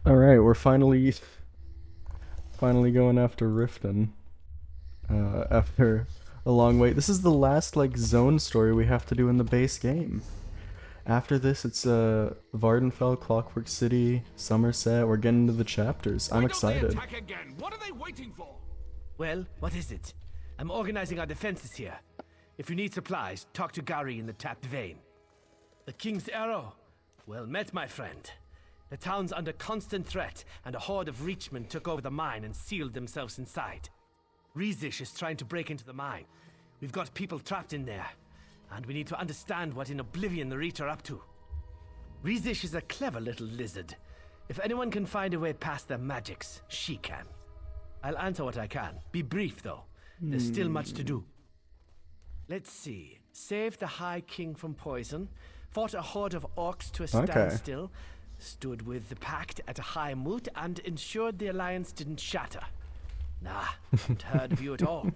Alright, we're finally going after Riften. After a long wait. This is the last like zone story we have to do in the base game. After this it's Vardenfell, Clockwork City, Somerset. We're getting into the chapters. I'm Why don't they excited. attack again? What are they waiting for? Well, what is it? I'm organizing our defenses here. If you need supplies, talk to Gary in the tapped vein. The King's Arrow? Well met, my friend. The town's under constant threat, and a horde of Reachmen took over the mine and sealed themselves inside. Rizish is trying to break into the mine. We've got people trapped in there, and we need to understand what in oblivion the Reach are up to. Rizish is a clever little lizard. If anyone can find a way past their magics, she can. I'll answer what I can. Be brief, though. There's still much to do. Let's see. Saved the High King from poison, fought a horde of orcs to a standstill, stood with the Pact at a high moot, and ensured the alliance didn't shatter. Nah, haven't heard of you at all.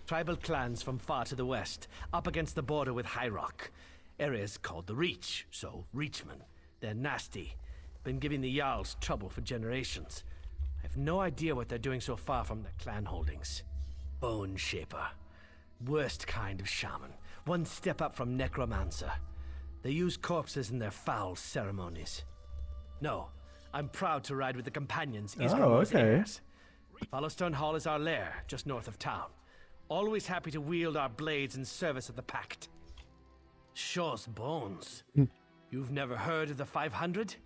Tribal clans from far to the west, up against the border with High Rock. Areas called the Reach, so Reachmen. They're nasty. Been giving the Jarls trouble for generations. I have no idea what they're doing so far from their clan holdings. Bone Shaper. Worst kind of shaman. One step up from necromancer. They use corpses in their foul ceremonies. No, I'm proud to ride with the companions. Okay. Followstone Hall is our lair, just north of town. Always happy to wield our blades in service of the Pact. Shaw's bones. You've never heard of the 500?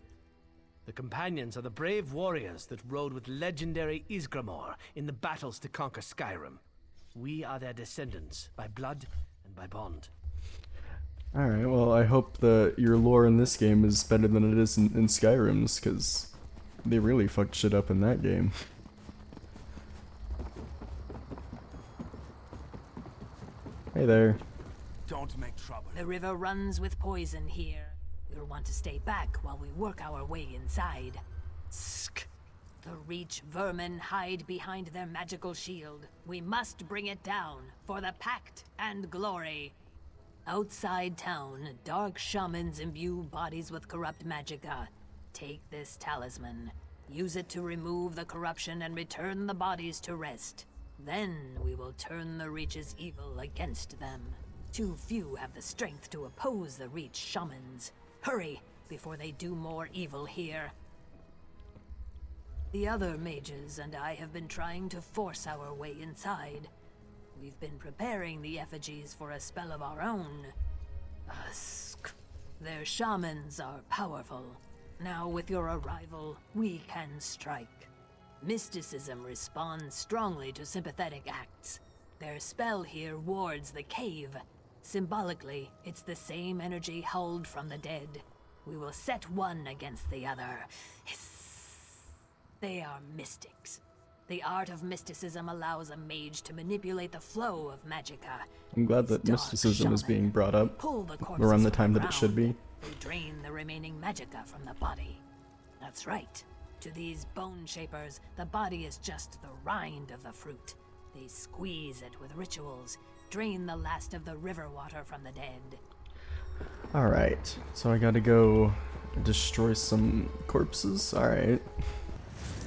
The companions are the brave warriors that rode with legendary Isgramor in the battles to conquer Skyrim. We are their descendants, by blood and by bond. Alright, well I hope that your lore in this game is better than it is in Skyrim's, because they really fucked shit up in that game. Hey there. Don't make trouble. The river runs with poison here. We'll want to stay back while we work our way inside. Sk. The Reach vermin hide behind their magical shield. We must bring it down for the Pact and glory. Outside town, dark shamans imbue bodies with corrupt magicka. Take this talisman. Use it to remove the corruption and return the bodies to rest. Then we will turn the Reach's evil against them. Too few have the strength to oppose the Reach shamans. Hurry, before they do more evil here. The other mages and I have been trying to force our way inside. We've been preparing the effigies for a spell of our own. Usk. Their shamans are powerful. Now with your arrival, we can strike. Mysticism responds strongly to sympathetic acts. Their spell here wards the cave. Symbolically, it's the same energy hurled from the dead. We will set one against the other. Hiss. They are mystics. The art of mysticism allows a mage to manipulate the flow of magicka. I'm glad that mysticism is being brought up around the time that it should be. They drain the remaining magicka from the body. That's right. To these bone shapers, the body is just the rind of the fruit. They squeeze it with rituals, drain the last of the river water from the dead. Alright, so I gotta go destroy some corpses? Alright.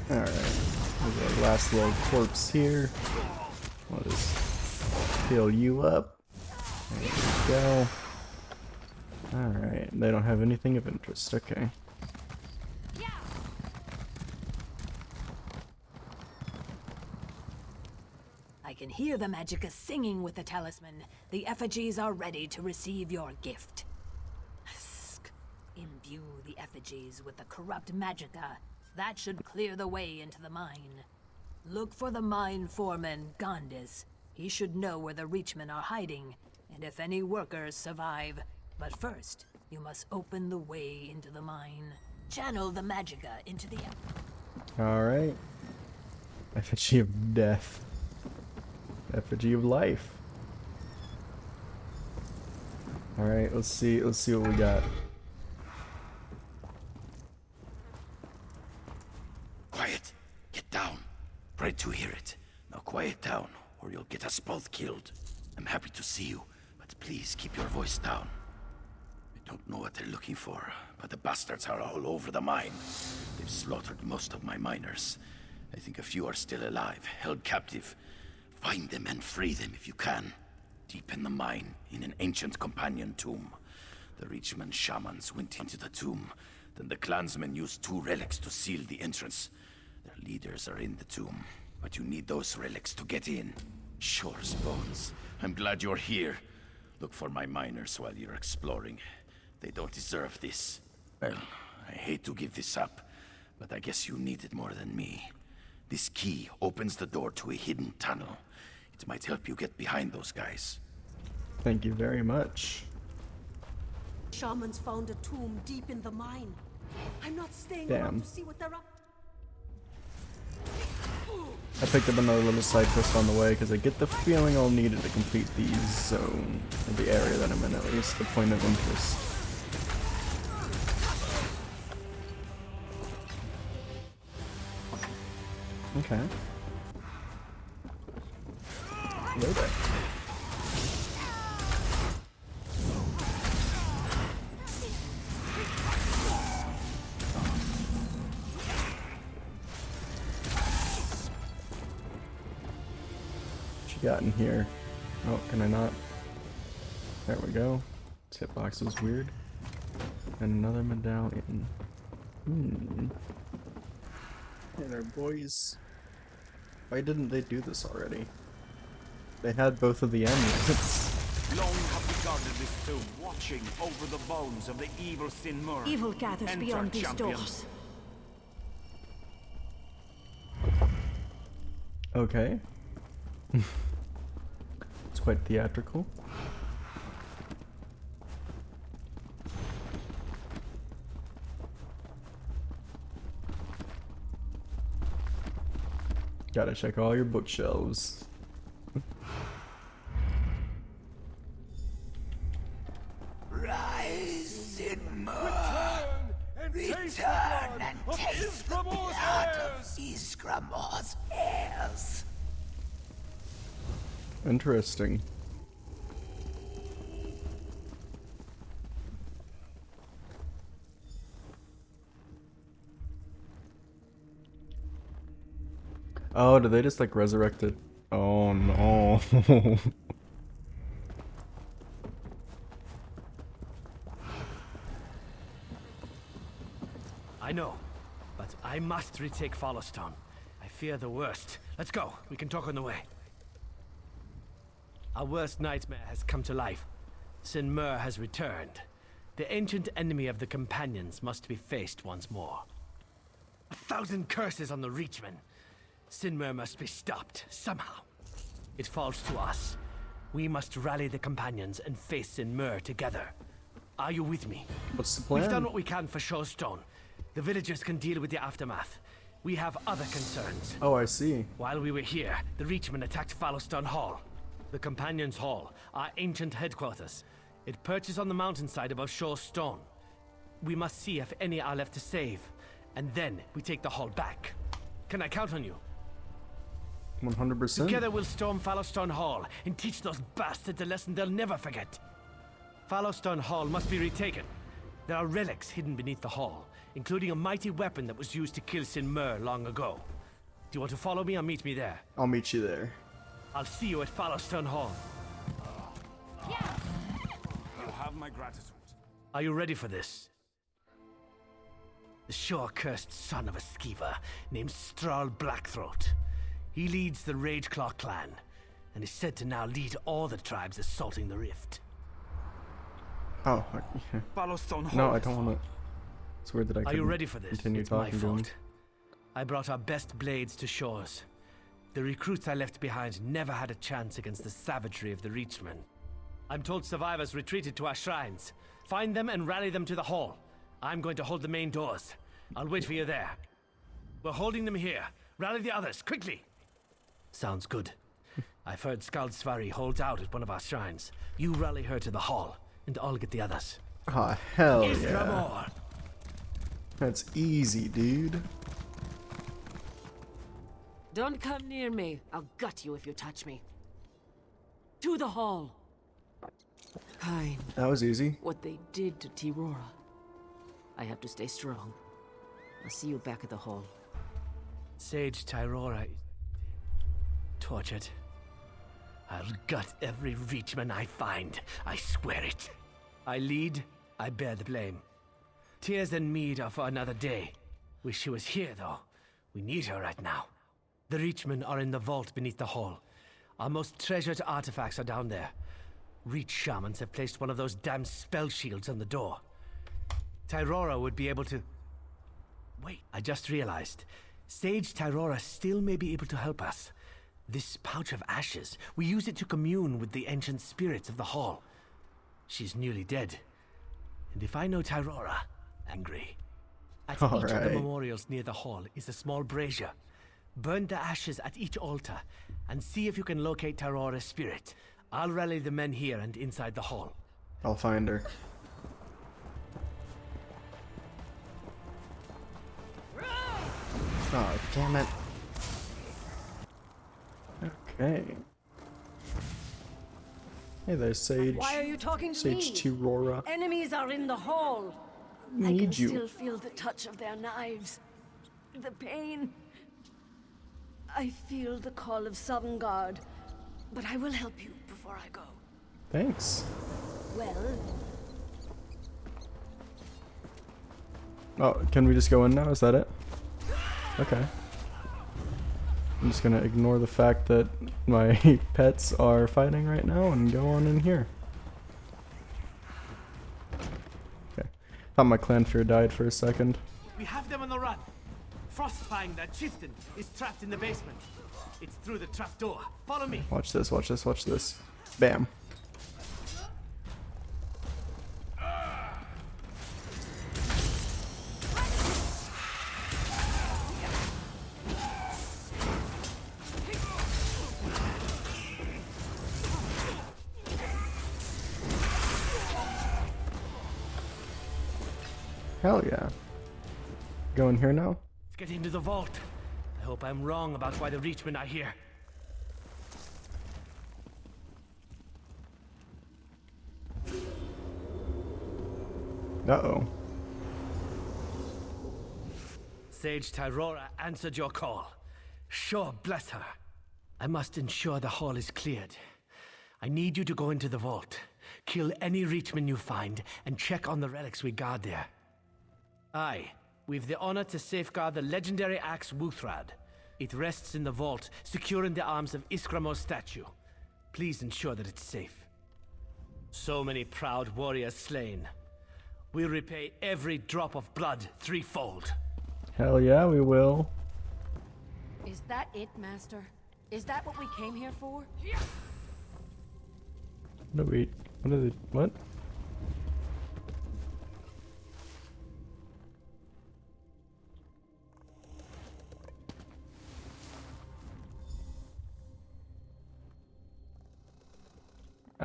Alright, there's our last little corpse here. I'll just heal you up. There we go. Alright, they don't have anything of interest, okay. I can hear the magicka singing with the talisman. The effigies are ready to receive your gift. Husk. Imbue the effigies with the corrupt magicka. That should clear the way into the mine. Look for the mine foreman, Gondis. He should know where the Reachmen are hiding, and if any workers survive. But first, you must open the way into the mine. Channel the magicka into the... Alright. Effigy of death. Effigy of life. Alright, let's see what we got. Quiet. Get down. Pray to hear it. Now quiet down, or you'll get us both killed. I'm happy to see you, but please keep your voice down. Don't know what they're looking for, but the bastards are all over the mine. They've slaughtered most of my miners. I think a few are still alive, held captive. Find them and free them if you can. Deep in the mine, in an ancient companion tomb. The Reachman shamans went into the tomb. Then the clansmen used 2 relics to seal the entrance. Their leaders are in the tomb, but you need those relics to get in. Shore's bones. I'm glad you're here. Look for my miners while you're exploring. They don't deserve this. Well, I hate to give this up, but I guess you need it more than me. This key opens the door to a hidden tunnel. It might help you get behind those guys. Thank you very much. Shamans found a tomb deep in the mine. I'm not staying Damn. around to see what they're up. I picked up another little side quest on the way because I get the feeling I'll need it to complete the zone, or the area that I'm in at least, the point of interest. Okay. Hello there. What you got in here? Oh, can I not? There we go. This hitbox is weird. And another medallion. Hmm. Hey there, boys. Why didn't they do this already? They had both of the amulets. Long have we guarded this tomb, watching over the bones of the evil Sinmur. Evil gathers Enter, beyond these champion. doors. Okay. It's quite theatrical. Gotta check all your bookshelves. Rise in Mur. Return and taste the blood of Isgramor's heirs. Interesting. Oh, did they just like resurrect it? Oh no. I know, but I must retake Followstone. I fear the worst. Let's go. We can talk on the way. Our worst nightmare has come to life. Sinmur has returned. The ancient enemy of the Companions must be faced once more. 1,000 curses on the Reachmen. Sinmur must be stopped, somehow. It falls to us. We must rally the Companions and face Sinmur together. Are you with me? What's the plan? We've done what we can for Showstone. The villagers can deal with the aftermath. We have other concerns. Oh, I see. While we were here, the Reachmen attacked Fallowstone Hall. The Companions' Hall, our ancient headquarters. It perches on the mountainside above Showstone. We must see if any are left to save, and then we take the hall back. Can I count on you? 100%. Together we'll storm Fallowstone Hall and teach those bastards a lesson they'll never forget. Fallowstone Hall must be retaken. There are relics hidden beneath the hall, including a mighty weapon that was used to kill Sinmur long ago. Do you want to follow me or meet me there? I'll meet you there. I'll see you at Fallowstone Hall. You have my gratitude. Are you ready for this? The sure-cursed son of a skeever named Strahl Blackthroat. He leads the Rageclaw clan, and is said to now lead all the tribes assaulting the Rift. Oh, Fallowstone Hall. no, I don't want to. It's weird that I Are you ready for this? continue It's my talking to him. fault. I brought our best blades to Shores. The recruits I left behind never had a chance against the savagery of the Reachmen. I'm told survivors retreated to our shrines. Find them and rally them to the hall. I'm going to hold the main doors. I'll wait for you there. We're holding them here. Rally the others, quickly! Sounds good. I've heard Skald Svari holds out at one of our shrines. You rally her to the hall, and I'll get the others. Ah, hell yeah. Isgramor! That's easy, dude. Don't come near me. I'll gut you if you touch me. To the hall. kind. That was easy. What they did to Tirora. I have to stay strong. I'll see you back at the hall. Sage Tyrora tortured. I'll gut every Reachman I find. I swear it. I lead, I bear the blame. Tears and mead are for another day. Wish she was here, though. We need her right now. The Reachmen are in the vault beneath the hall. Our most treasured artifacts are down there. Reach shamans have placed one of those damn spell shields on the door. Tyrora would be able to... Wait, I just realized. Sage Tyrora still may be able to help us. This pouch of ashes, we use it to commune with the ancient spirits of the hall. She's nearly dead. And if I know Tyrora, angry. At each of the memorials near the hall is a small brazier. Burn the ashes at each altar, and see if you can locate Tyrora's spirit. I'll rally the men here and inside the hall. I'll find her. Oh, damn it. Okay. Hey there, Sage. Why are you talking to Sage me? Tirora. Enemies are in the hall. I Need can you. still feel the touch of their knives. The pain. I feel the call of Sovngarde. But I will help you before I go. Thanks. Well, Oh, can we just go in now? Is that it? Okay. I'm just gonna ignore the fact that my pets are fighting right now and go on in here. Okay. Thought my clan fear died for a second. We have them on the run. Frostfang, that chieftain, is trapped in the basement. It's through the trapdoor. Follow me. Watch this, watch this, watch this. Bam. Hell yeah. Go in here now? Let's get into the vault. I hope I'm wrong about why the Reachmen are here. Uh-oh. Sage Tyrora answered your call. Sure, bless her. I must ensure the hall is cleared. I need you to go into the vault, kill any Reachman you find, and check on the relics we guard there. Aye, we've the honor to safeguard the legendary axe Wuthrad. It rests in the vault, secure in the arms of Iskramo's statue. Please ensure that it's safe. So many proud warriors slain. We'll repay every drop of blood threefold. Hell yeah, we will. is that it, Master? Is that what we came here for? What are they, what?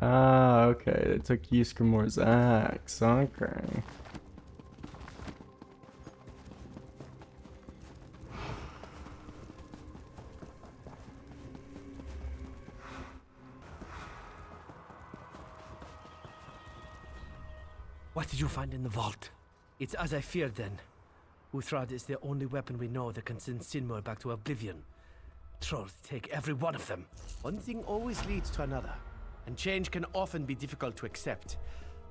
Ah, okay. They took Ysgramor's axe. Okay. What did you find in the vault? It's as I feared then. Wuthrad is the only weapon we know that can send Sinmur back to oblivion. Trolls take every one of them. One thing always leads to another, and change can often be difficult to accept.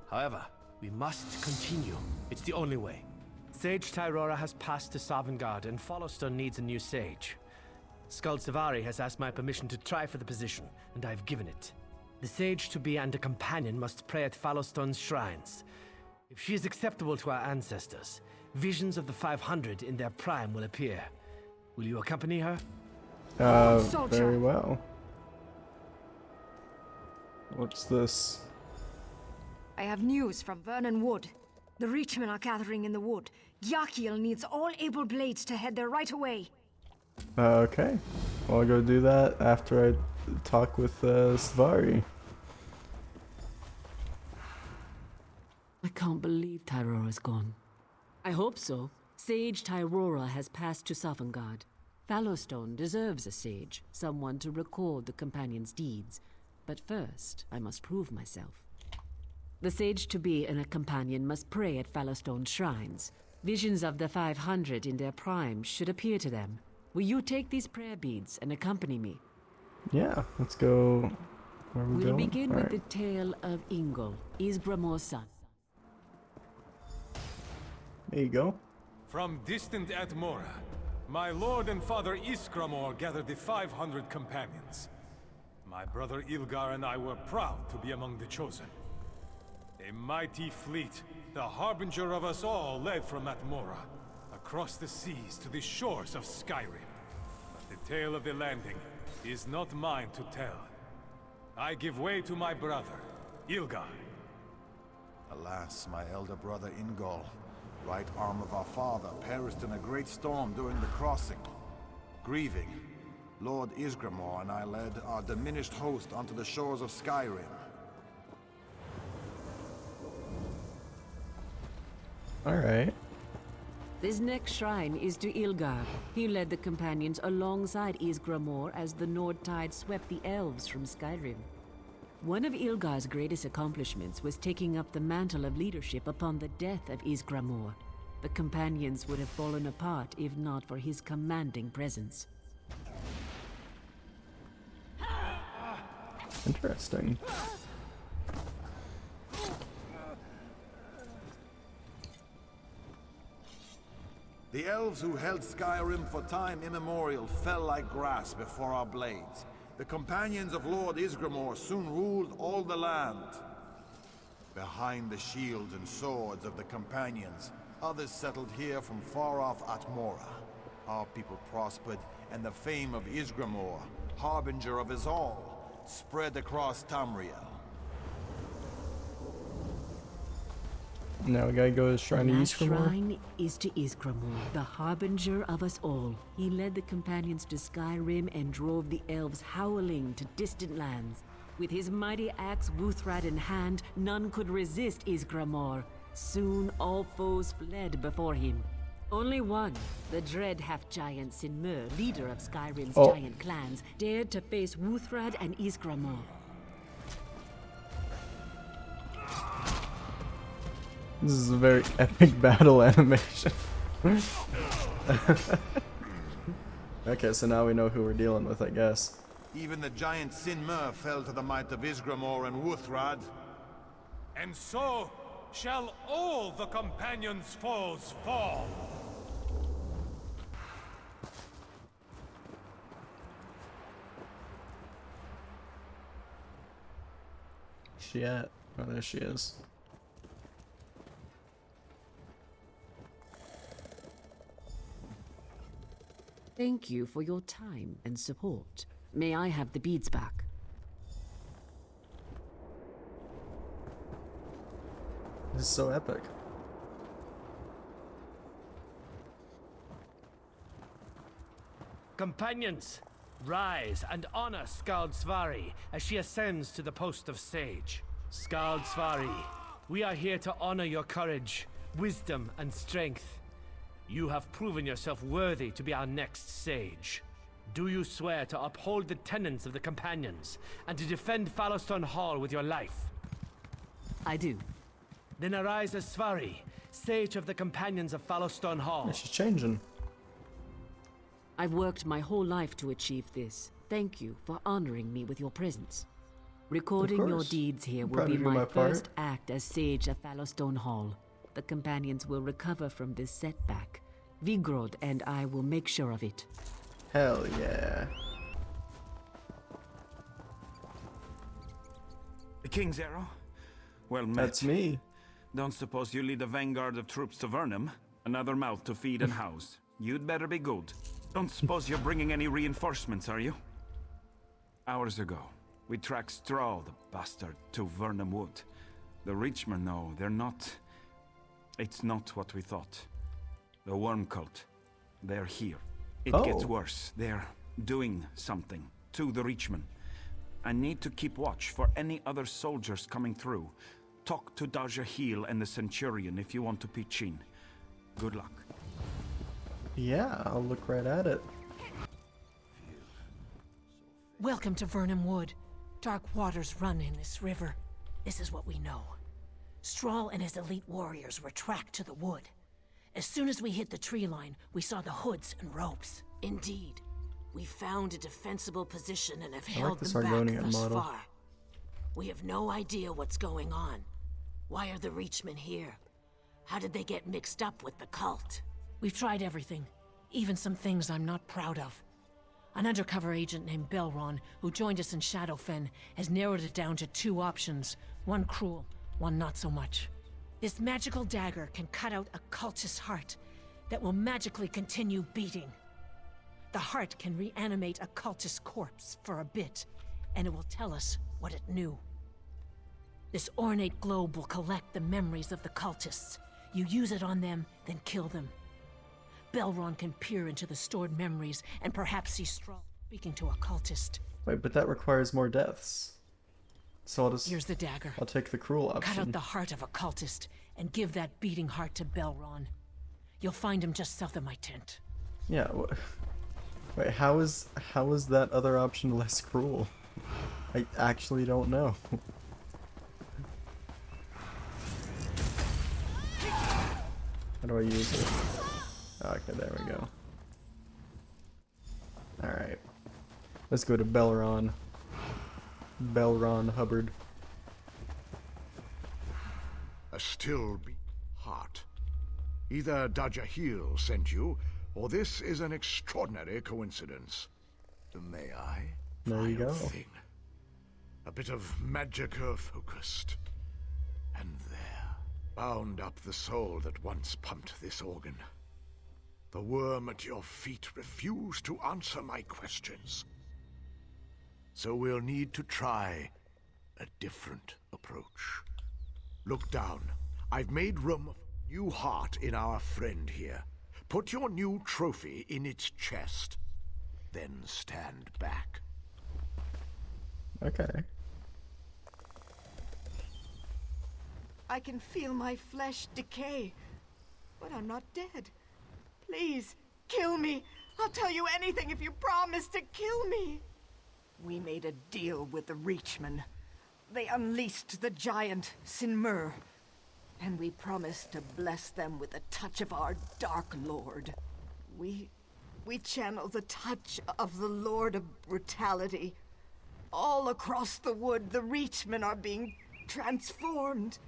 However, we must continue. It's the only way. Sage Tyrora has passed to Sovngarde, and Followstone needs a new sage. Skuld Savari has asked my permission to try for the position, and I've given it. The sage to be and a companion must pray at Followstone's shrines. If she is acceptable to our ancestors, visions of the 500 in their prime will appear. Will you accompany her? Very well. What's this? I have news from Vernon Wood. The Reachmen are gathering in the wood. Yakiel needs all able blades to head there right away. Okay. Well, I'll go do that after I talk with Savari. I can't believe Tyrora's gone. I hope so. Sage Tyrora has passed to Sovngarde. Fallowstone deserves a sage, someone to record the companion's deeds. But first, I must prove myself. The sage-to-be and a companion must pray at Fallowstone shrines. Visions of the 500 in their prime should appear to them. Will you take these prayer beads and accompany me? Yeah, let's go. Where are we We'll going? begin All with right. the tale of Ingol, Ysgramor's son. There you go. From distant Atmora, my lord and father Ysgramor gathered the 500 companions. My brother Ilgar and I were proud to be among the chosen. A mighty fleet, the harbinger of us all, led from Atmora, across the seas to the shores of Skyrim. But the tale of the landing is not mine to tell. I give way to my brother, Ilgar. Alas, my elder brother Ingol, right arm of our father, perished in a great storm during the crossing. Grieving, Lord Ysgramor and I led our diminished host onto the shores of Skyrim. Alright. This next shrine is to Ilgar. He led the companions alongside Ysgramor as the Nord Tide swept the elves from Skyrim. One of Ilgar's greatest accomplishments was taking up the mantle of leadership upon the death of Ysgramor. The companions would have fallen apart if not for his commanding presence. Interesting. The elves who held Skyrim for time immemorial fell like grass before our blades. The companions of Lord Ysgramor soon ruled all the land. Behind the shields and swords of the companions, others settled here from far off Atmora. Our people prospered, and the fame of Ysgramor, harbinger of us all, spread across Tamriel. Now we gotta go to the shrine The to last Ysgramor. shrine is to Ysgramor, the harbinger of us all. He led the companions to Skyrim and drove the elves howling to distant lands. With his mighty axe Wuthrad in hand, none could resist Ysgramor. Soon all foes fled before him. Only one, the dread half-giant Sinmur, leader of Skyrim's giant clans, dared to face Wuthrad and Ysgramor. This is a very epic battle animation. Okay, so now we know who we're dealing with, I guess. Even the giant Sinmur fell to the might of Ysgramor and Wuthrad. And so shall all the companions' foes fall. She at? Oh, there she is. Thank you for your time and support. May I have the beads back? This is so epic. Companions, rise and honor Skald Svari as she ascends to the post of sage. Skald Svari, we are here to honor your courage, wisdom, and strength. You have proven yourself worthy to be our next sage. Do you swear to uphold the tenets of the Companions and to defend Fallowstone Hall with your life? I do. Then arise as Svari, sage of the Companions of Fallowstone Hall. Yeah, she's changing. I've worked my whole life to achieve this. Thank you for honoring me with your presence. Recording your course. deeds here I'm will proud be to do my my part. first act as sage of Fallowstone Hall. The companions will recover from this setback. Vigrod and I will make sure of it. Hell yeah. The King's Arrow? Well met. That's me. Don't suppose you lead a vanguard of troops to Vernum? Another mouth to feed and house. You'd better be good. Don't suppose you're bringing any reinforcements, are you? Hours ago, we tracked Straw, the bastard, to Vernum Wood. The Reachmen, no, they're not... It's not what we thought. The Worm Cult. They're here. It gets worse. They're doing something to the Reachmen. I need to keep watch for any other soldiers coming through. Talk to Dajahil and the Centurion if you want to pitch in. Good luck. Yeah, I'll look right at it. Welcome to Vernum Wood. Dark waters run in this river. This is what we know. Strahl and his elite warriors were tracked to the wood. As soon as we hit the tree line, we saw the hoods and ropes. Indeed, we found a defensible position and have held the them back Sargonian thus model. far. We have no idea what's going on. Why are the Reachmen here? How did they get mixed up with the cult? We've tried everything, even some things I'm not proud of. An undercover agent named Belron, who joined us in Shadowfen, has narrowed it down to 2 options. One cruel, one not so much. This magical dagger can cut out a cultist's heart that will magically continue beating. The heart can reanimate a cultist's corpse for a bit, and it will tell us what it knew. This ornate globe will collect the memories of the cultists. You use it on them, then kill them. Belron can peer into the stored memories and perhaps see Strahl speaking to a cultist. Wait, but that requires more deaths. So Here's the dagger. I'll take the cruel option. Cut out the heart of a cultist and give that beating heart to Belron. You'll find him just south of my tent. Yeah. Wait, how is that other option less cruel? I actually don't know. How do I use it? Okay, there we go. Alright. Let's go to Belron. Belron Hubbard. A still beat heart. Either Dajahil sent you, or this is an extraordinary coincidence. May I? There you go. Thing. A bit of magicka focused. And there, bound up the soul that once pumped this organ. The worm at your feet refused to answer my questions. So we'll need to try a different approach. Look down. I've made room for a new heart in our friend here. Put your new trophy in its chest. Then stand back. Okay. I can feel my flesh decay, but I'm not dead. Please, kill me. I'll tell you anything if you promise to kill me. We made a deal with the Reachmen. They unleashed the giant, Sinmur. And we promised to bless them with a touch of our Dark Lord. We channel the touch of the Lord of Brutality. All across the wood, the Reachmen are being transformed.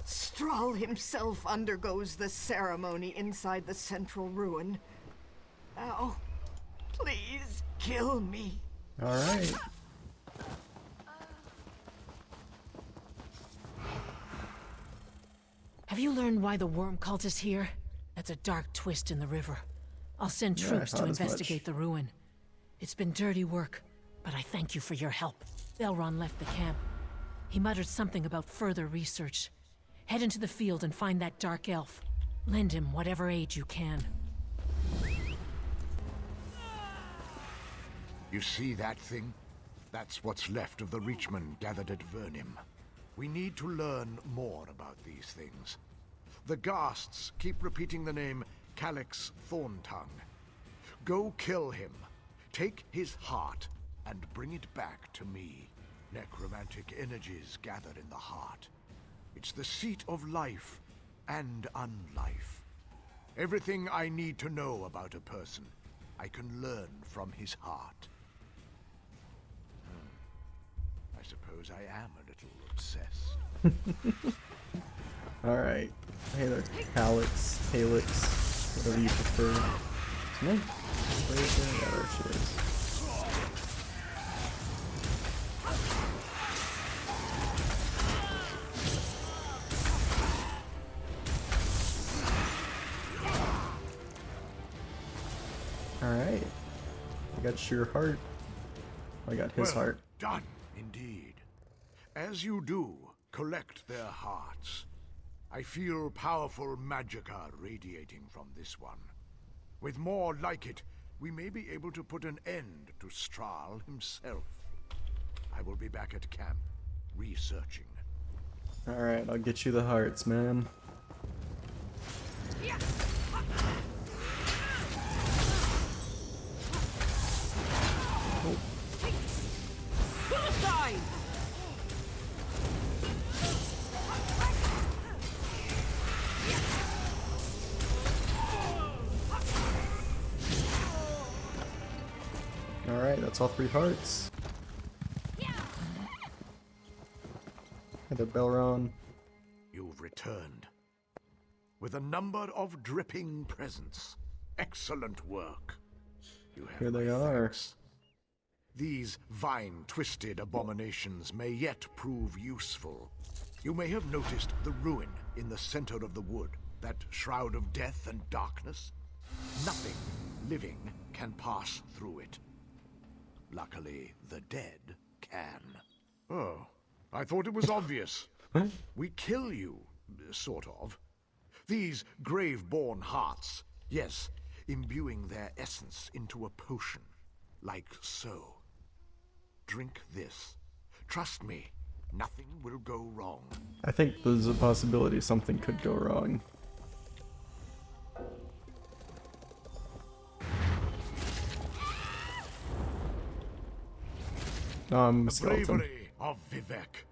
Strahl himself undergoes the ceremony inside the central ruin. Now, please kill me. Alright. Have you learned why the worm cult is here? That's a dark twist in the river. I'll send Yeah, I troops to thought as investigate much. the ruin. It's been dirty work, but I thank you for your help. Belron left the camp. He muttered something about further research. Head into the field and find that dark elf. Lend him whatever aid you can. You see that thing? That's what's left of the Reachmen gathered at Vernim. We need to learn more about these things. The Ghasts keep repeating the name Calyx Thorntongue. Go kill him. Take his heart and bring it back to me. Necromantic energies gather in the heart. It's the seat of life and unlife. Everything I need to know about a person, I can learn from his heart. I suppose I am a little obsessed. Alright. Hey there, Calyx, Halix, whatever you prefer. Can I play it there? Yeah, there she is. Alright. I got your heart. I got his heart. Done, indeed. As you do, collect their hearts. I feel powerful magicka radiating from this one. With more like it, we may be able to put an end to Strahl himself. I will be back at camp, researching. Alright, I'll get you the hearts, man. Oh. Alright, that's all 3 hearts. Hey there, Belron. You've returned. With a number of dripping presents. Excellent work. You have Here they my are. thanks. These vine-twisted abominations may yet prove useful. You may have noticed the ruin in the center of the wood, that shroud of death and darkness. Nothing living can pass through it. Luckily, the dead can. Oh, I thought it was obvious. We kill you, sort of. These grave-born hearts, yes, imbuing their essence into a potion, like so. Drink this. Trust me, nothing will go wrong. I think there's a possibility something could go wrong. The Skeleton. bravery of Vivek.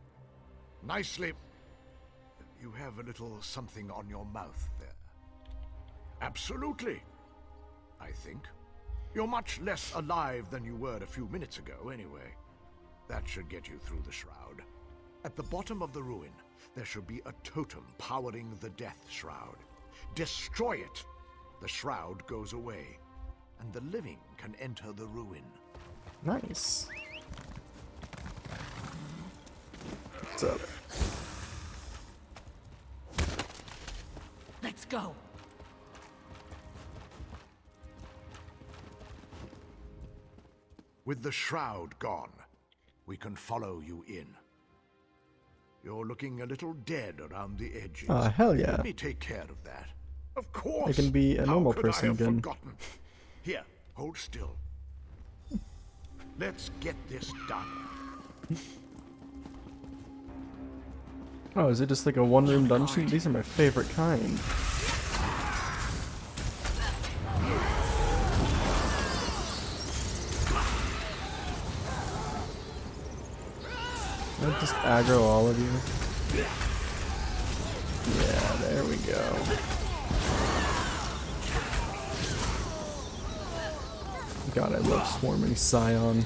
Nicely. You have a little something on your mouth there. Absolutely. I think. You're much less alive than you were a few minutes ago, anyway. That should get you through the shroud. At the bottom of the ruin, there should be a totem powering the death shroud. Destroy it! The shroud goes away, and the living can enter the ruin. Nice. What's up? Let's go. With the shroud gone, we can follow you in. You're looking a little dead around the edges. Hell yeah. Let me take care of that. Of course. I can be a normal How could person I have again. Forgotten? Here, hold still. Let's get this done. Oh, is it just like a one-room dungeon? These are my favorite kind. I'll just aggro all of you. Yeah, there we go. God, I love swarming Scion.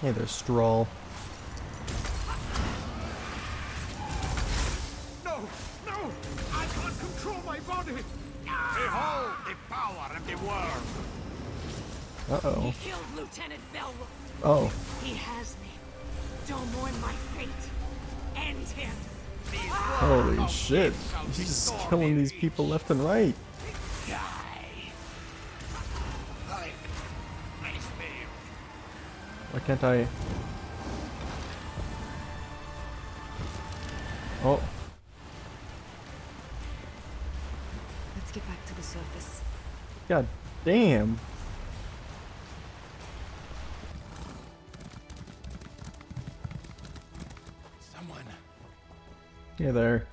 Hey there, Stroll. No! No! I can't control my body! Behold the power of the world! Uh-oh. He killed Lieutenant Belron. Oh. He has me. Don't mourn my fate. End him. Holy shit. He's just killing these people left and right. Why can't I? Oh. Let's get back to the surface. God damn. Someone. Hey there.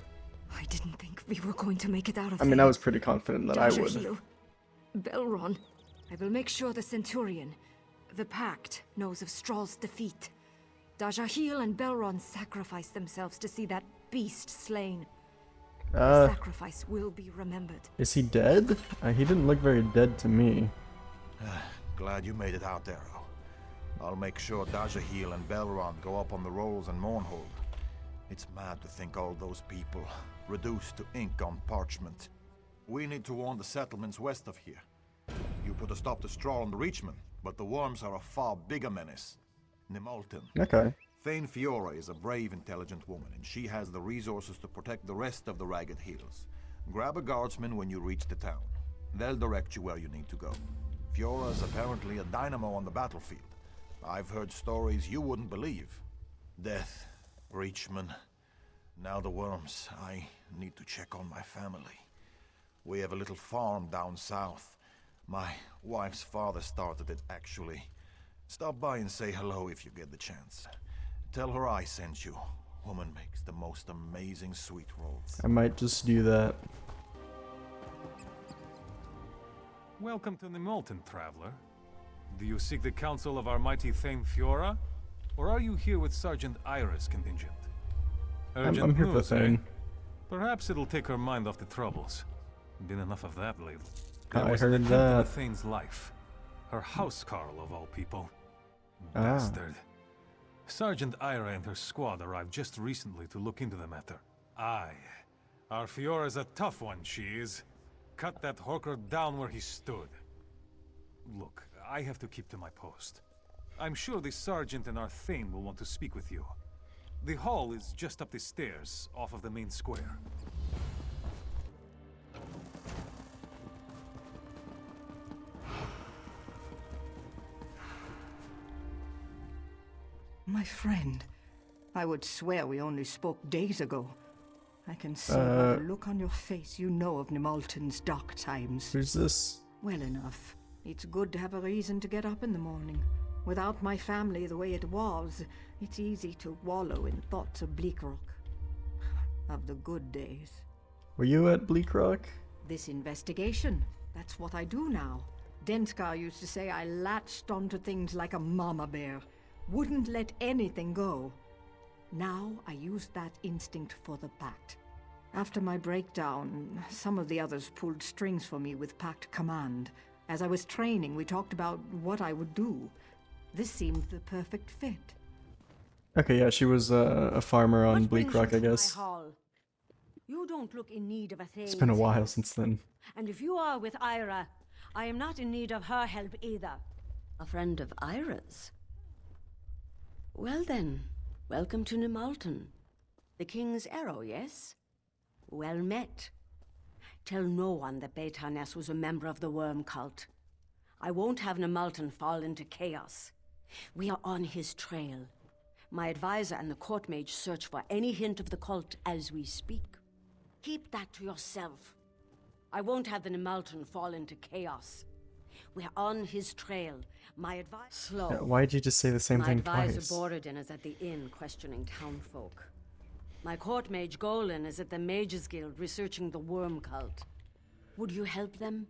I didn't think we were going to make it out of I mean, there. I was pretty confident that I would. Dajahil, Belron. I will make sure the Centurion, the Pact, knows of Strahl's defeat. Dajahil and Belron sacrificed themselves to see that beast slain. The sacrifice will be remembered. Is he dead? He didn't look very dead to me. Glad you made it out, Arrow. I'll make sure Dajahil and Belron go up on the rolls and Mournhold. It's mad to think all those people, reduced to ink on parchment. We need to warn the settlements west of here. You put a stop to Strahl and the Reachmen, but the Worms are a far bigger menace. Nimolten. Okay. Thane Fiora is a brave, intelligent woman, and she has the resources to protect the rest of the Ragged Hills. Grab a guardsman when you reach the town. They'll direct you where you need to go. Fiora is apparently a dynamo on the battlefield. I've heard stories you wouldn't believe. Death, Reachmen, now the Worms. I need to check on my family. We have a little farm down south. My wife's father started it, actually. Stop by and say hello if you get the chance. Tell her I sent you. Woman makes the most amazing sweet rolls. I might just do that. Welcome to Nimolten, traveler. Do you seek the counsel of our mighty Thane Fiora? Or are you here with Sergeant Ira's contingent? I'm here for news, eh? Thane. Perhaps it'll take her mind off the troubles. Been enough of that lately. I There was an heard attempt on that. Thane's life. Her housecarl, of all people. Ah. Bastard. Sergeant Ira and her squad arrived just recently to look into the matter. Aye. Our Fiora's a tough one, she is. Cut that hawker down where he stood. Look, I have to keep to my post. I'm sure the sergeant and our Thane will want to speak with you. The hall is just up the stairs, off of the main square. My friend, I would swear we only spoke days ago. I can see by the look on your face you know of Nimalton's dark times. Who's this? Well enough. It's good to have a reason to get up in the morning. Without my family the way it was, it's easy to wallow in thoughts of Bleakrock. Of the good days. Were you at Bleak Rock? This investigation, that's what I do now. Denskar used to say I latched onto things like a mama bear. Wouldn't let anything go. Now I used that instinct for the Pact. After my breakdown, some of the others pulled strings for me with Pact command. As I was training, we talked about what I would do. This seemed the perfect fit. Okay, yeah, she was a farmer on What Bleak brings you Rock, I to my guess. hall? You don't look in need of a thing. It's been a while since then. And if you are with Ira, I am not in need of her help either. A friend of Ira's? Well then, welcome to Nimalton. The King's Arrow, yes? Well met. Tell no one that Beitarnes was a member of the Worm Cult. I won't have Nimalton fall into chaos. We are on his trail. My advisor and the court mage search for any hint of the cult as we speak. Keep that to yourself. I won't have the Nimalton fall into chaos. We're on his trail. My advisor... Slow. Why'd you just say the same thing My advisor twice? Borodin is at the inn questioning townfolk. My court mage Golan is at the Mages Guild researching the Worm Cult. Would you help them?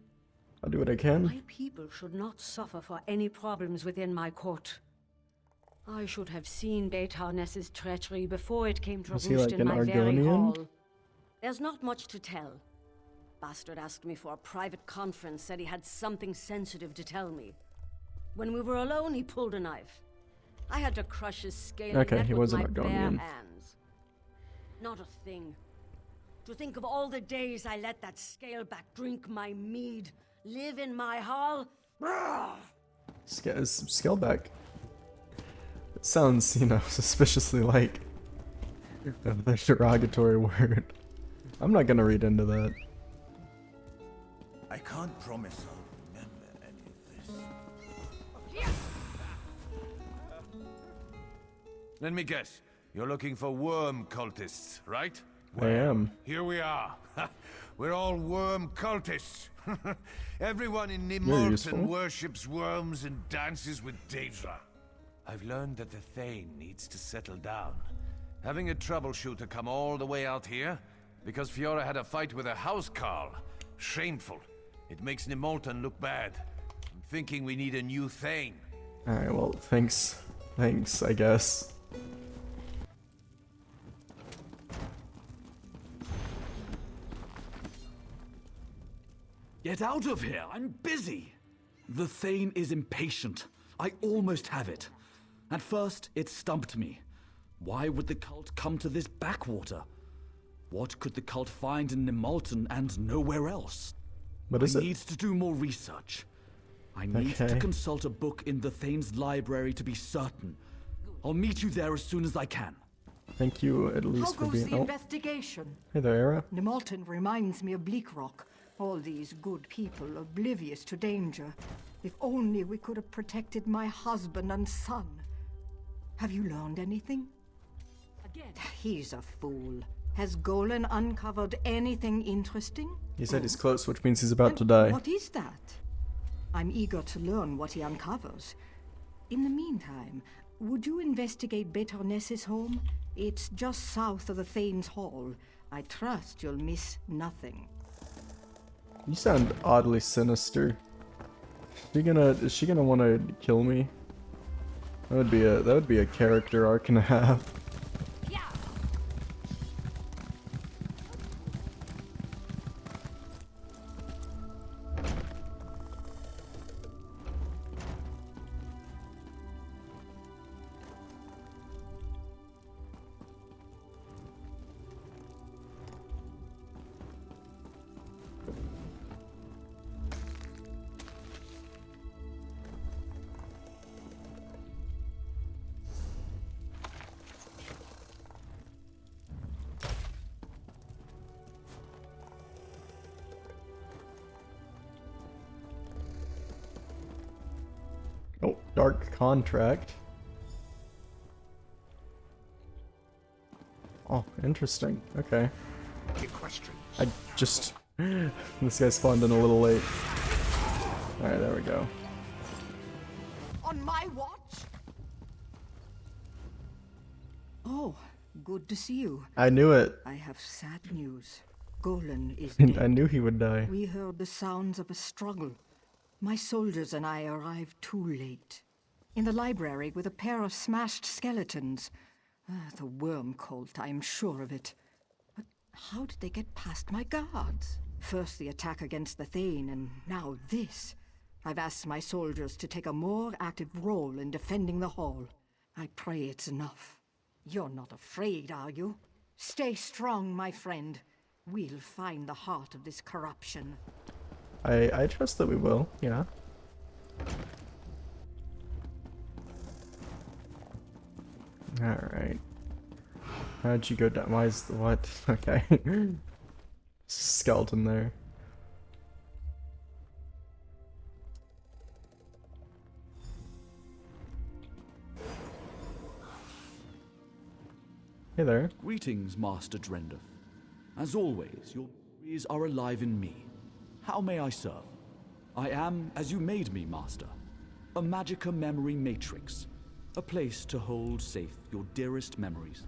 I'll do what I can. My people should not suffer for any problems within my court. I should have seen Beitarnes' treachery before it came to Was he roost like in an my very Argonian? hall. There's not much to tell. Bastard asked me for a private conference, said he had something sensitive to tell me. When we were alone, he pulled a knife. I had to crush his scale Okay, he with was an my bare Argonian. hands. Not a thing. To think of all the days I let that scaleback drink my mead, live in my hall. Scaleback. It sounds, you know, suspiciously like a derogatory word. I'm not gonna read into that. I can't promise I'll remember any of this. Let me guess. You're looking for worm cultists, right? I am. Here we are. We're all worm cultists. Everyone in You're useful. Nimalton worships worms and dances with Daedra. I've learned that the Thane needs to settle down. Having a troubleshooter come all the way out here because Fiora had a fight with a housecarl. Shameful. It makes Nimalton look bad. I'm thinking we need a new Thane. Alright, well, thanks. Thanks, I guess. Get out of here! I'm busy! The Thane is impatient. I almost have it. At first, it stumped me. Why would the cult come to this backwater? What could the cult find in Nimalton and nowhere else? What is I it? need to do more research. I need to Okay. consult a book in the Thane's library to be certain. I'll meet you there as soon as I can. Thank you at How least for goes being. the Oh, investigation? hey there, Era. Nimalton reminds me of Bleakrock. All these good people oblivious to danger. If only we could have protected my husband and son. Have you learned anything? Again. He's a fool. Has Golan uncovered anything interesting? He said he's close, which means he's about to die. What is that? I'm eager to learn what he uncovers. In the meantime, would you investigate Beitarnes' home? It's just south of the Thane's Hall. I trust you'll miss nothing. You sound oddly sinister. Is she gonna want to kill me? That would be a character arc and a half. Oh, dark contract. Oh, interesting. Okay. I just... this guy spawned in a little late. Alright, there we go. On my watch? Oh, good to see you. I knew it. I have sad news. Golan is I dead. knew he would die. We heard the sounds of a struggle. My soldiers and I arrived too late. In the library with a pair of smashed skeletons. The worm cult, I am sure of it. But how did they get past my guards? First the attack against the Thane, and now this. I've asked my soldiers to take a more active role in defending the hall. I pray it's enough. You're not afraid, are you? Stay strong, my friend. We'll find the heart of this corruption. I trust that we will, yeah. Alright. How'd you go down? Why is the what? Okay. Skeleton there. Hey there. Greetings, Master Drendeth. As always, your memories are alive in me. How may I serve? I am, as you made me, Master, a Magicka memory matrix, a place to hold safe your dearest memories.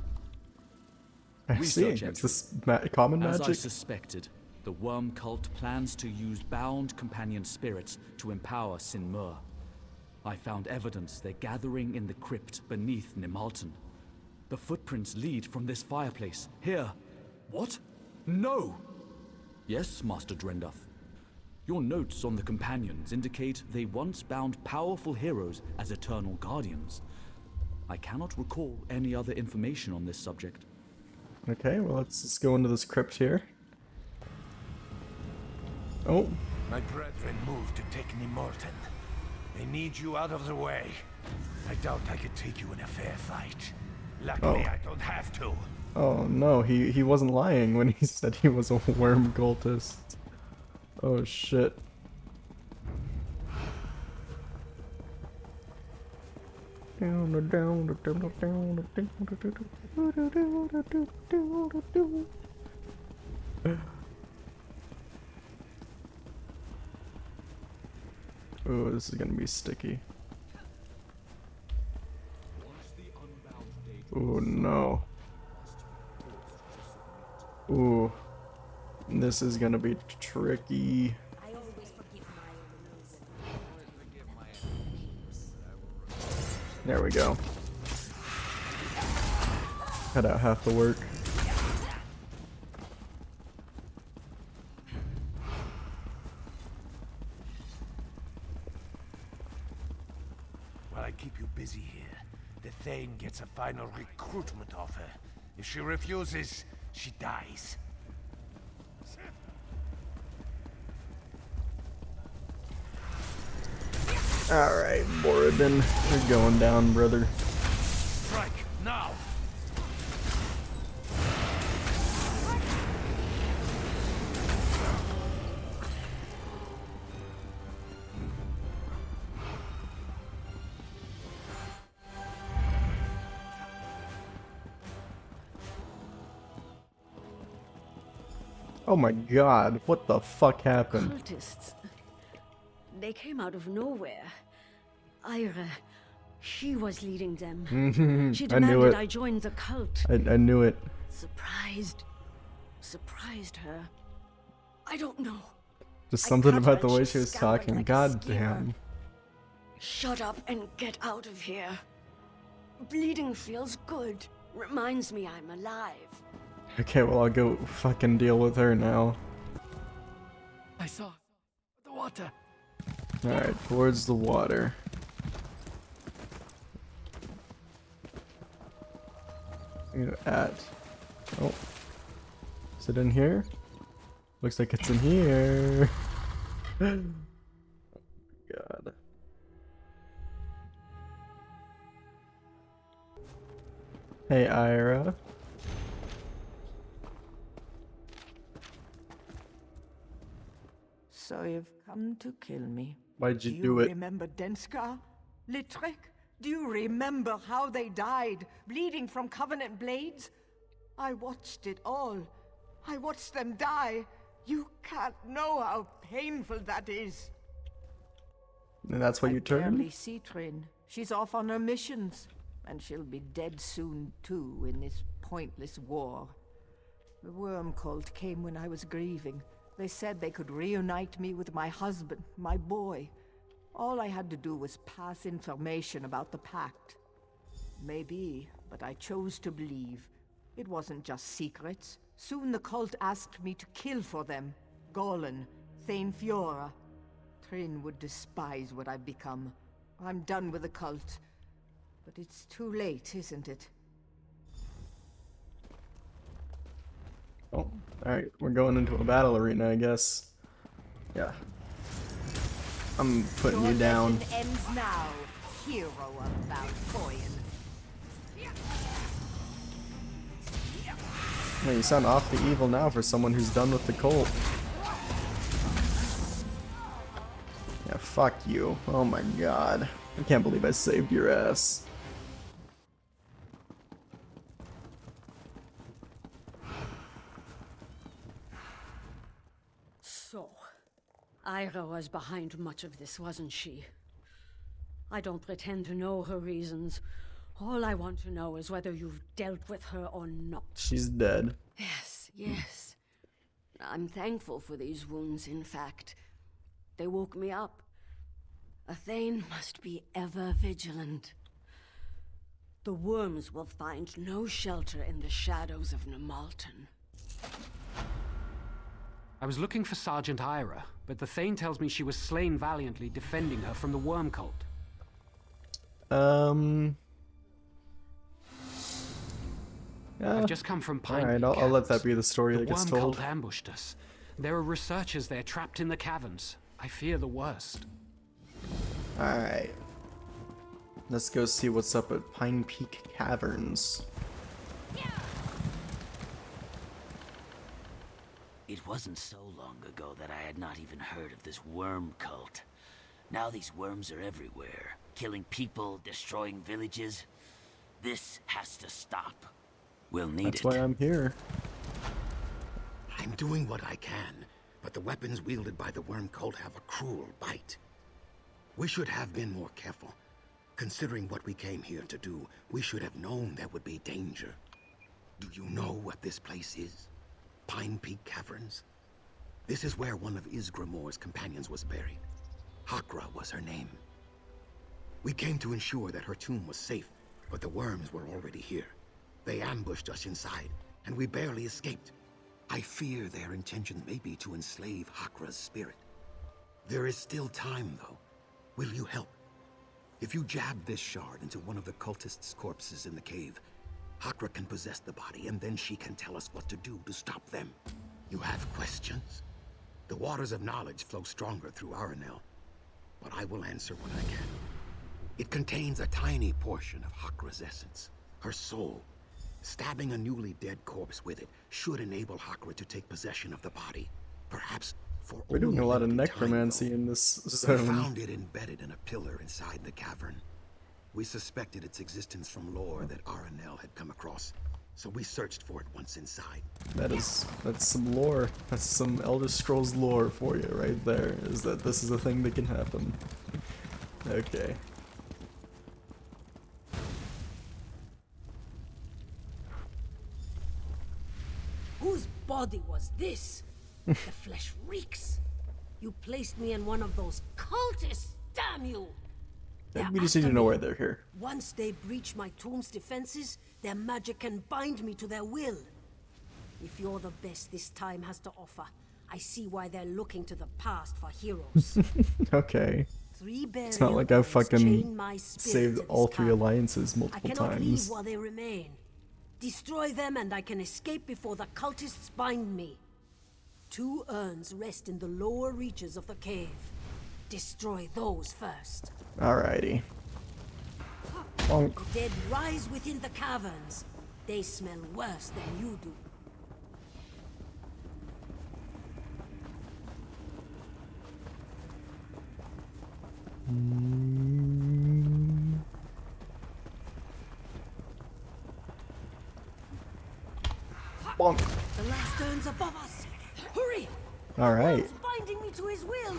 I see. It's this common magic. As I suspected, the worm cult plans to use bound companion spirits to empower Sinmur. I found evidence they're gathering in the crypt beneath Nimalton. The footprints lead from this fireplace. Here. What? No! Yes, Master Drendeth. Your notes on the companions indicate they once bound powerful heroes as eternal guardians. I cannot recall any other information on this subject. Okay, well let's go into this crypt here. Oh. My brethren moved to take Nimalton. They need you out of the way. I doubt I could take you in a fair fight. Luckily, I don't have to. Oh no, he wasn't lying when he said he was a worm cultist. Oh shit. Oh, this is gonna be sticky. Oh no. Ooh. This is gonna be tricky. There we go. Cut out half the work. While I keep you busy here, the Thane gets a final recruitment offer. If she refuses, she dies. Alright, Borodin, you're going down, brother. Strike, now! Oh my god, what the fuck happened? Cultists. They came out of nowhere. Ira, she was leading them. She demanded I join the cult. I knew it. Surprised her. I don't know. Just something about the way she was talking. God damn. Shut up and get out of here. Bleeding feels good. Reminds me I'm alive. Okay, well I'll go fucking deal with her now. I saw the water. Alright, towards the water. At. Oh. Is it in here? Looks like it's in here. Oh God. Hey, Ira. So you've come to kill me. Why'd you do do it? Remember Denskar? Litrek? Do you remember how they died, bleeding from Covenant blades? I watched it all. I watched them die. You can't know how painful that is. And that's why you I turned? barely see Trin. She's off on her missions. And she'll be dead soon, too, in this pointless war. The worm cult came when I was grieving. They said they could reunite me with my husband, my boy. All I had to do was pass information about the pact. Maybe, but I chose to believe. It wasn't just secrets. Soon the cult asked me to kill for them. Golan, Thane Fiora. Trin would despise what I've become. I'm done with the cult. But it's too late, isn't it? Oh, alright, we're going into a battle arena, I guess. Yeah. I'm putting you down. Your legend ends now, hero of Valfoyan. Yeah, you sound awfully evil now for someone who's done with the cult. Yeah, fuck you. Oh my god. I can't believe I saved your ass. So, Ira was behind much of this, wasn't she? I don't pretend to know her reasons. All I want to know is whether you've dealt with her or not. She's dead. Yes, yes. I'm thankful for these wounds, in fact. They woke me up. A Thane must be ever vigilant. The worms will find no shelter in the shadows of Nemalton. I was looking for Sergeant Ira, but the Thane tells me she was slain valiantly defending her from the worm cult. Yeah. I've just come from Pine Alright, Peak I'll let that Caverns. be the story that gets The worm told. cult ambushed us. There are researchers there trapped in the caverns. I fear the worst. Alright. Let's go see what's up at Pine Peak Caverns. It wasn't so long ago that I had not even heard of this worm cult. Now these worms are everywhere, killing people, destroying villages. This has to stop. We'll need it. That's why I'm here. I'm doing what I can, but the weapons wielded by the worm cult have a cruel bite. We should have been more careful. Considering what we came here to do, we should have known there would be danger. Do you know what this place is? Pine Peak Caverns? This is where one of Ysgramor's companions was buried. Hakra was her name. We came to ensure that her tomb was safe, but the worms were already here. They ambushed us inside, and we barely escaped. I fear their intention may be to enslave Hakra's spirit. There is still time, though. Will you help? If you jab this shard into one of the cultists' corpses in the cave, Hakra can possess the body, and then she can tell us what to do to stop them. You have questions? The waters of knowledge flow stronger through Aranel, but I will answer what I can. It contains a tiny portion of Hakra's essence, her soul. Stabbing a newly dead corpse with it should enable Hakra to take possession of the body. Perhaps for We're doing a lot of only necromancy in this We zone. found it embedded in a pillar inside the cavern. We suspected its existence from lore that Aranel had come across, so we searched for it once inside. That's some lore. That's some Elder Scrolls lore for you right there, is that this is a thing that can happen. Okay. Whose body was this? The flesh reeks. You placed me in one of those cultists, damn you! We just need to know why they're here. Once they breach my tomb's defenses, their magic can bind me to their will. If you're the best this time has to offer, I see why they're looking to the past for heroes. Okay. It's not like I've fucking saved all 3 alliances multiple I cannot leave times. while they remain. Destroy them and I can escape before the cultists bind me. 2 urns rest in the lower reaches of the cave. Destroy those first. Alrighty. Bonk. The dead rise within the caverns. They smell worse than you do. Bonk. The last urn's above us. Hurry! Alright. He's binding me to his will.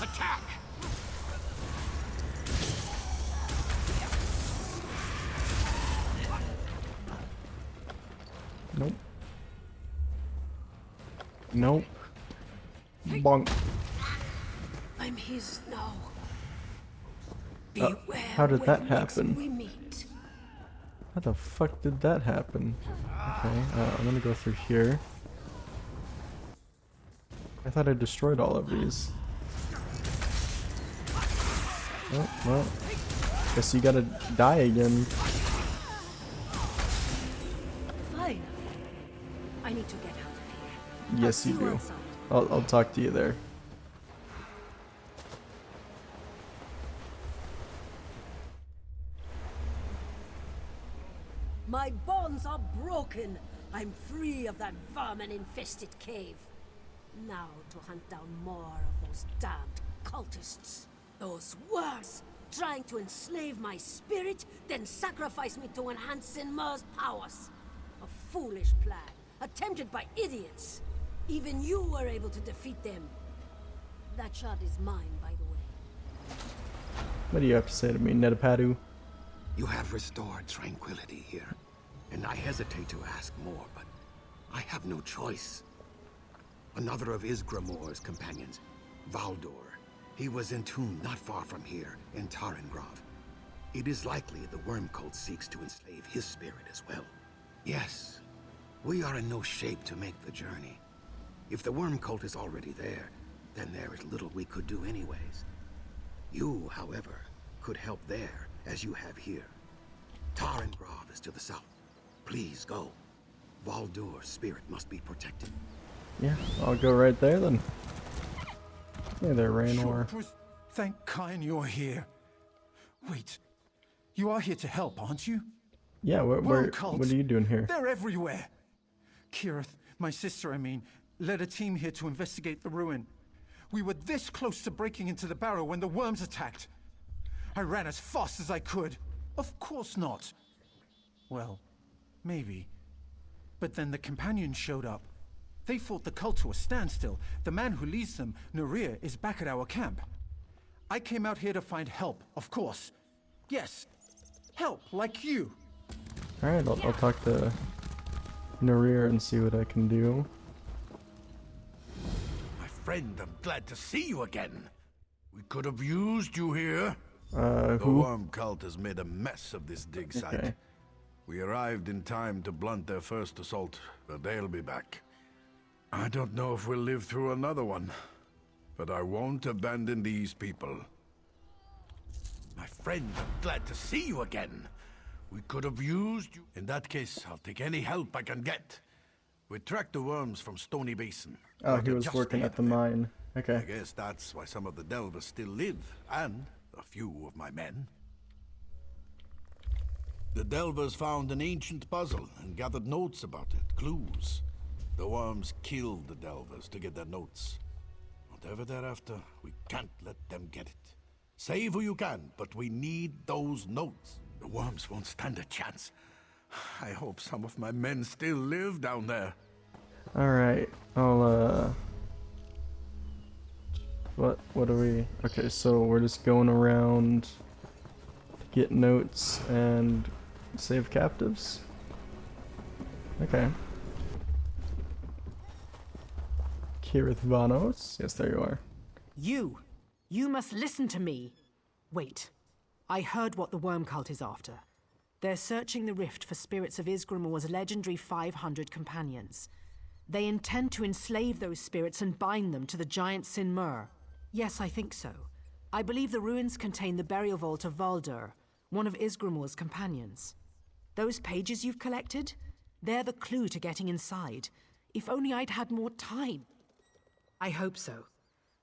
Attack! Nope. Nope. Bonk. I'm his now. How did that happen? We meet. How the fuck did that happen? Okay, I'm gonna go through here. I thought I destroyed all of these. Oh, well. Guess you gotta die again. Fine. I need to get out of here. Yes, you do. I'll talk to you there. My bonds are broken. I'm free of that vermin-infested cave. Now to hunt down more of those damned cultists. Those worms, trying to enslave my spirit, then sacrifice me to enhance Sinmar's powers. A foolish plan, attempted by idiots. Even you were able to defeat them. That shard is mine, by the way. What do you have to say to me, Nedapadu? You have restored tranquility here, and I hesitate to ask more, but I have no choice. Another of Isgramor's companions, Valdor, he was entombed not far from here, in Tarengrov. It is likely the worm cult seeks to enslave his spirit as well. Yes, we are in no shape to make the journey. If the worm cult is already there, then there is little we could do anyways. You, however, could help there, as you have here. Tarengrov is to the south. Please go. Valdor's spirit must be protected. Yeah, I'll go right there then. Hey there, Raynor. Thank Kine you're here. Wait, you are here to help, aren't you? Yeah, what are you doing here? They're everywhere. Kirith, my sister, I mean, led a team here to investigate the ruin. We were this close to breaking into the barrow when the worms attacked. I ran as fast as I could. Of course not. Well, maybe. But then the companions showed up. They fought the cult to a standstill. The man who leads them, Nurir, is back at our camp. I came out here to find help, of course. Yes, help like you. Alright, I'll talk to Nurir and see what I can do. My friend, I'm glad to see you again. We could have used you here. The Who? worm cult has made a mess of this dig site. Okay. We arrived in time to blunt their first assault, but they'll be back. I don't know if we'll live through another one, but I won't abandon these people. My friend, I'm glad to see you again. We could have used you. In that case, I'll take any help I can get. We tracked the worms from Stony Basin. Oh, but he they're was just working ahead at the of them. mine. I Okay. guess that's why some of the Delvers still live, and a few of my men. The Delvers found an ancient puzzle and gathered notes about it, clues. The worms killed the Delvers to get their notes. Whatever they're after, we can't let them get it. Save who you can, but we need those notes. The worms won't stand a chance. I hope some of my men still live down there. Alright, I'll what are we? Okay, so we're just going around to get notes and save captives. Okay. Kirith Vanos. Yes, there you are. You must listen to me. Wait. I heard what the worm cult is after. They're searching the rift for spirits of Isgramor's legendary 500 companions. They intend to enslave those spirits and bind them to the giant Sinmur. Yes, I think so. I believe the ruins contain the burial vault of Valdur, one of Isgramor's companions. Those pages you've collected? They're the clue to getting inside. If only I'd had more time. I hope so.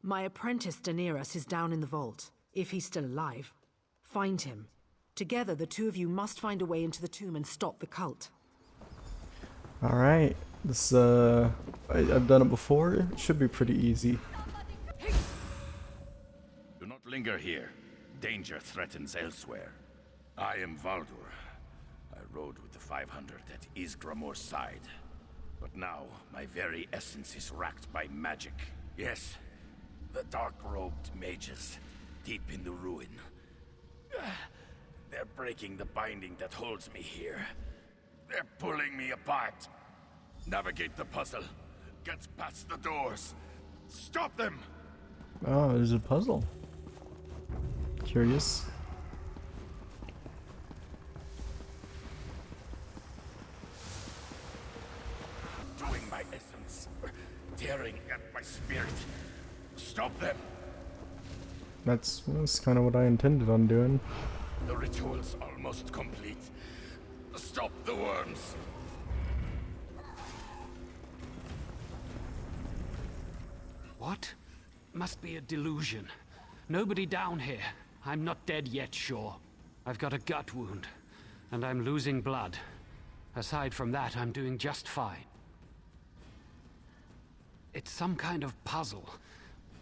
My apprentice Daenerys is down in the vault, if he's still alive. Find him. Together, the two of you must find a way into the tomb and stop the cult. Alright. This, I've done it before. It should be pretty easy. Do not linger here. Danger threatens elsewhere. I am Valdur. I rode with the 500 at Isgramor's side. But now, my very essence is racked by magic. Yes, the dark-robed mages, deep in the ruin. They're breaking the binding that holds me here. They're pulling me apart. Navigate the puzzle. Get past the doors. Stop them! Oh, there's a puzzle. Curious. Doing my essence. Tearing at my spirit. Stop them! That's kind of what I intended on doing. The ritual's almost complete. Stop the worms! What? Must be a delusion. Nobody down here. I'm not dead yet, sure. I've got a gut wound, and I'm losing blood. Aside from that, I'm doing just fine. It's some kind of puzzle.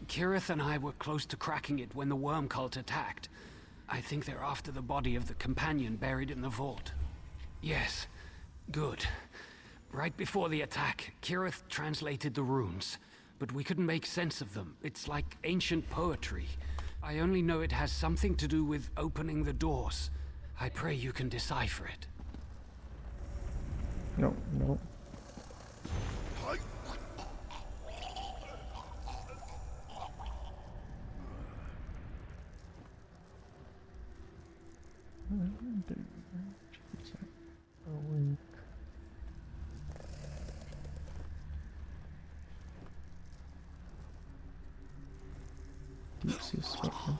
Kirith and I were close to cracking it when the worm cult attacked. I think they're after the body of the companion buried in the vault. Yes, good. Right before the attack, Kirith translated the runes, but we couldn't make sense of them. It's like ancient poetry. I only know it has something to do with opening the doors. I pray you can decipher it. No. Deep sea spectrum.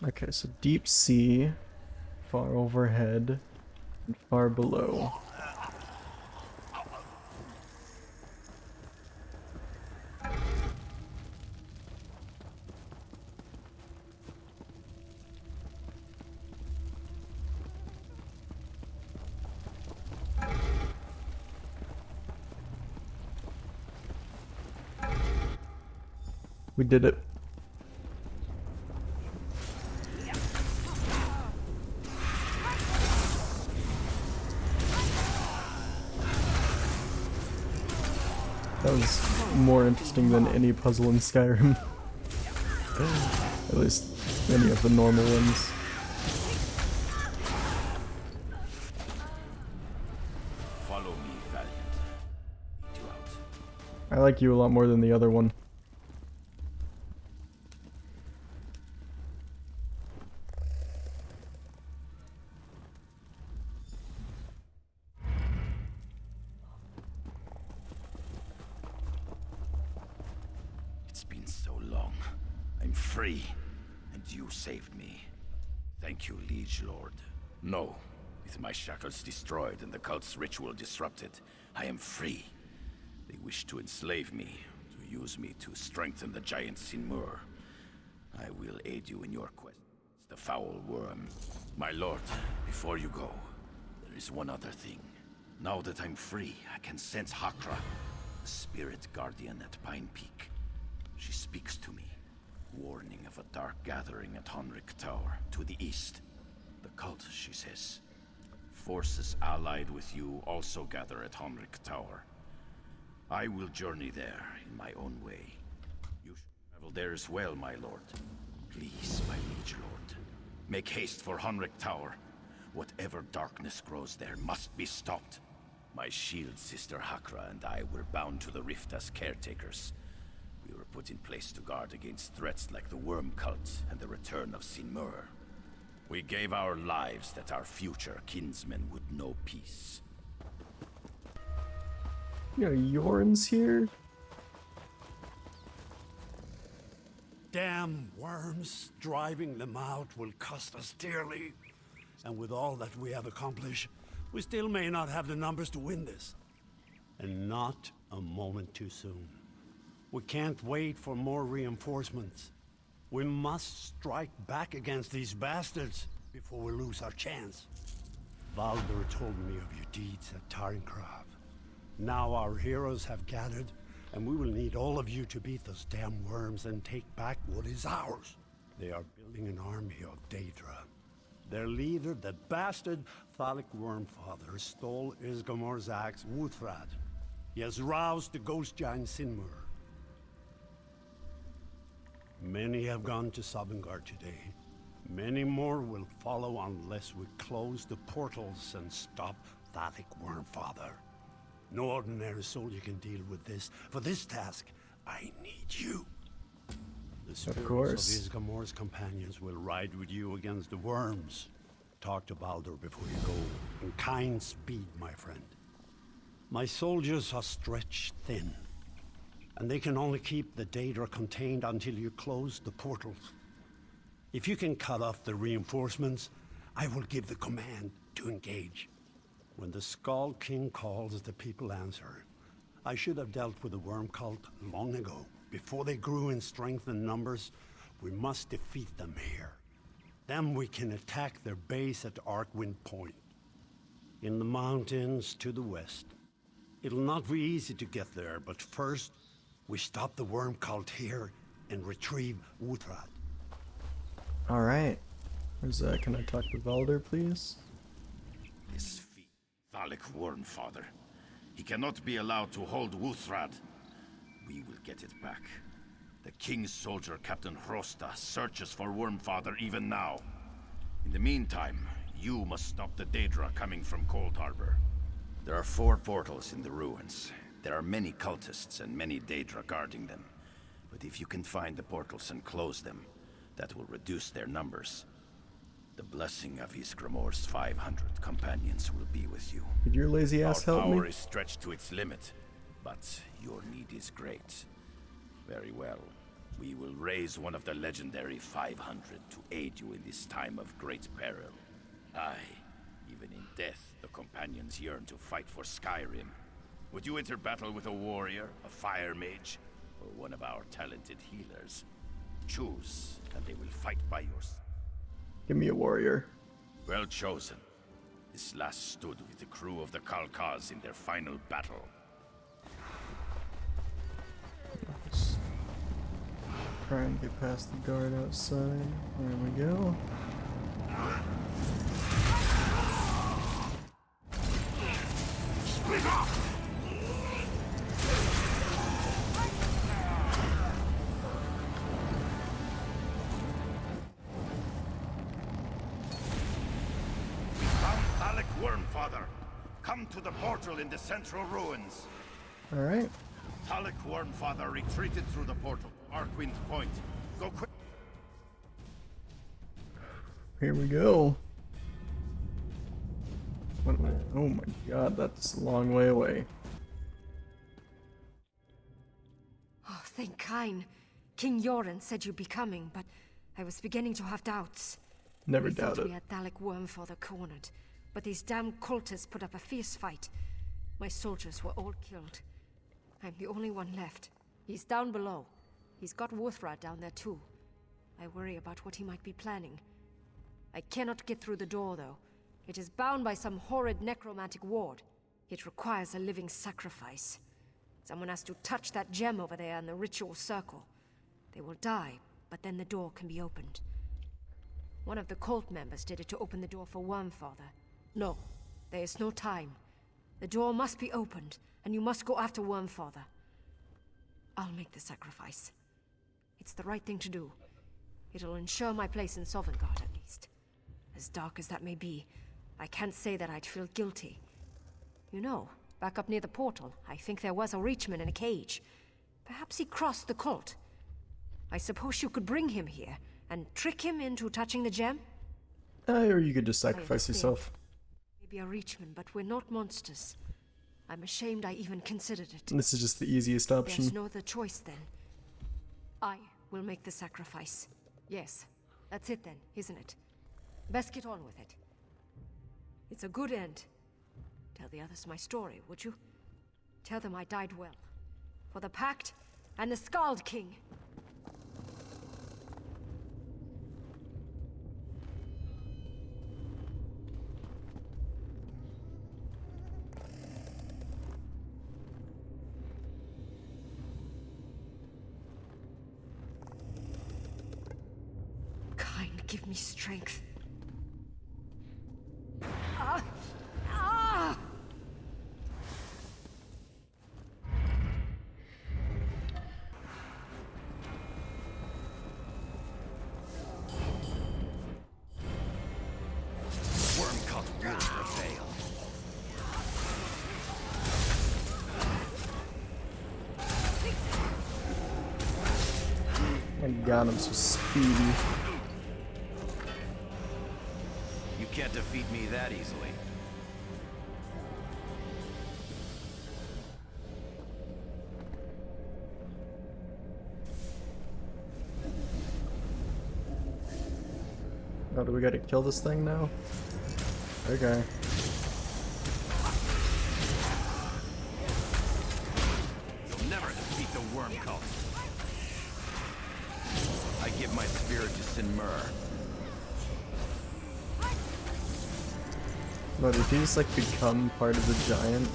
Okay, so deep sea, far overhead, and far below. We did it. That was more interesting than any puzzle in Skyrim. At least any of the normal ones. Follow me, Valiant. Lead you out. I like you a lot more than the other one. It's been so long. I'm free, and you saved me. Thank you, Liege Lord. No, with my shackles destroyed and the cult's ritual disrupted, I am free. They wish to enslave me, to use me to strengthen the giant Sinmur. I will aid you in your quest. The foul worm. My lord, before you go, there is one other thing. Now that I'm free, I can sense Hakra, the spirit guardian at Pine Peak. She speaks to me, warning of a dark gathering at Honric Tower, to the east. The cult, she says. Forces allied with you also gather at Honric Tower. I will journey there in my own way. You should Travel there as well, my lord. Please, my liege lord. Make haste for Honric Tower. Whatever darkness grows there must be stopped. My shield sister Hakra and I were bound to the rift as caretakers. We were put in place to guard against threats like the Worm Cult and the return of Sinmur. We gave our lives that our future kinsmen would know peace. You know, Yorn's here? Damn worms, driving them out will cost us dearly. And with all that we have accomplished, we still may not have the numbers to win this. And not a moment too soon. We can't wait for more reinforcements. We must strike back against these bastards before we lose our chance. Valdur told me of your deeds at Tarinkrav. Now our heroes have gathered, and we will need all of you to beat those damn worms and take back what is ours. They are building an army of Daedra. Their leader, the bastard Thalik Wormfather, stole Isgramor's axe, Wuthrad. He has roused the ghost giant Sinmur. Many have gone to Sovngarde today. Many more will follow unless we close the portals and stop Thalik Wormfather. No ordinary soldier can deal with this. For this task, I need you. The spirits of Isgramor's companions will ride with you against the worms. Talk to Baldur before you go, in kind speed, my friend. My soldiers are stretched thin, and they can only keep the Daedra contained until you close the portals. If you can cut off the reinforcements, I will give the command to engage. When the Skull King calls, the people answer. I should have dealt with the Worm Cult long ago. Before they grew in strength and numbers, we must defeat them here. Then we can attack their base at Arkwind Point, in the mountains to the west. It'll not be easy to get there, but first, we stop the Worm Cult here and retrieve Wuthrad. Alright. Can I talk to Valdur, please? This Thalik Wormfather. He cannot be allowed to hold Wuthrad. We will get it back. The King's soldier, Captain Hrosta, searches for Wormfather even now. In the meantime, you must stop the Daedra coming from Cold Harbor. There are 4 portals in the ruins. There are many cultists and many Daedra guarding them. But if you can find the portals and close them, that will reduce their numbers. The blessing of Isgramor's 500 companions will be with you. Could your lazy ass help me? Our power is stretched to its limit, but your need is great. Very well. We will raise one of the legendary 500 to aid you in this time of great peril. Aye, even in death, the companions yearn to fight for Skyrim. Would you enter battle with a warrior, a fire mage, or one of our talented healers? Choose, and they will fight by your side. Give me a warrior. Well chosen. This last stood with the crew of the Kalkaz in their final battle. Just try and get past the guard outside. There we go. Split up! Wormfather, come to the portal in the central ruins. Alright. Thalik Wormfather retreated through the portal, Arkwind Point. Go quick. Here we go. What am I? Oh my god, that's a long way away. Oh, thank Kain. King Yoren said you'd be coming, but I was beginning to have doubts. Never I thought doubted. we had Thalik Wormfather cornered. But these damn cultists put up a fierce fight. My soldiers were all killed. I'm the only one left. He's down below. He's got Wuthrad down there too. I worry about what he might be planning. I cannot get through the door though. It is bound by some horrid necromantic ward. It requires a living sacrifice. Someone has to touch that gem over there in the ritual circle. They will die, but then the door can be opened. One of the cult members did it to open the door for Wormfather. No, there is no time. The door must be opened, and you must go after Wormfather. I'll make the sacrifice. It's the right thing to do. It'll ensure my place in Sovngarde, at least. As dark as that may be, I can't say that I'd feel guilty. You know, back up near the portal, I think there was a Reachman in a cage. Perhaps he crossed the cult. I suppose you could bring him here and trick him into touching the gem? Or you could just sacrifice yourself. Maybe a Reachman, but we're not monsters. I'm ashamed I even considered it. This is just the easiest option. There's no other choice then. I will make the sacrifice. Yes, that's it then, isn't it? Best get on with it. It's a good end. Tell the others my story, would you? Tell them I died well. For the Pact and the Skald King. Kind, give me strength. My god, I'm so speedy. You can't defeat me that easily. Oh, do we gotta kill this thing now? Okay. You'll never defeat the worm cult. I give my spirit to Sinmur. But did he just like become part of the giant?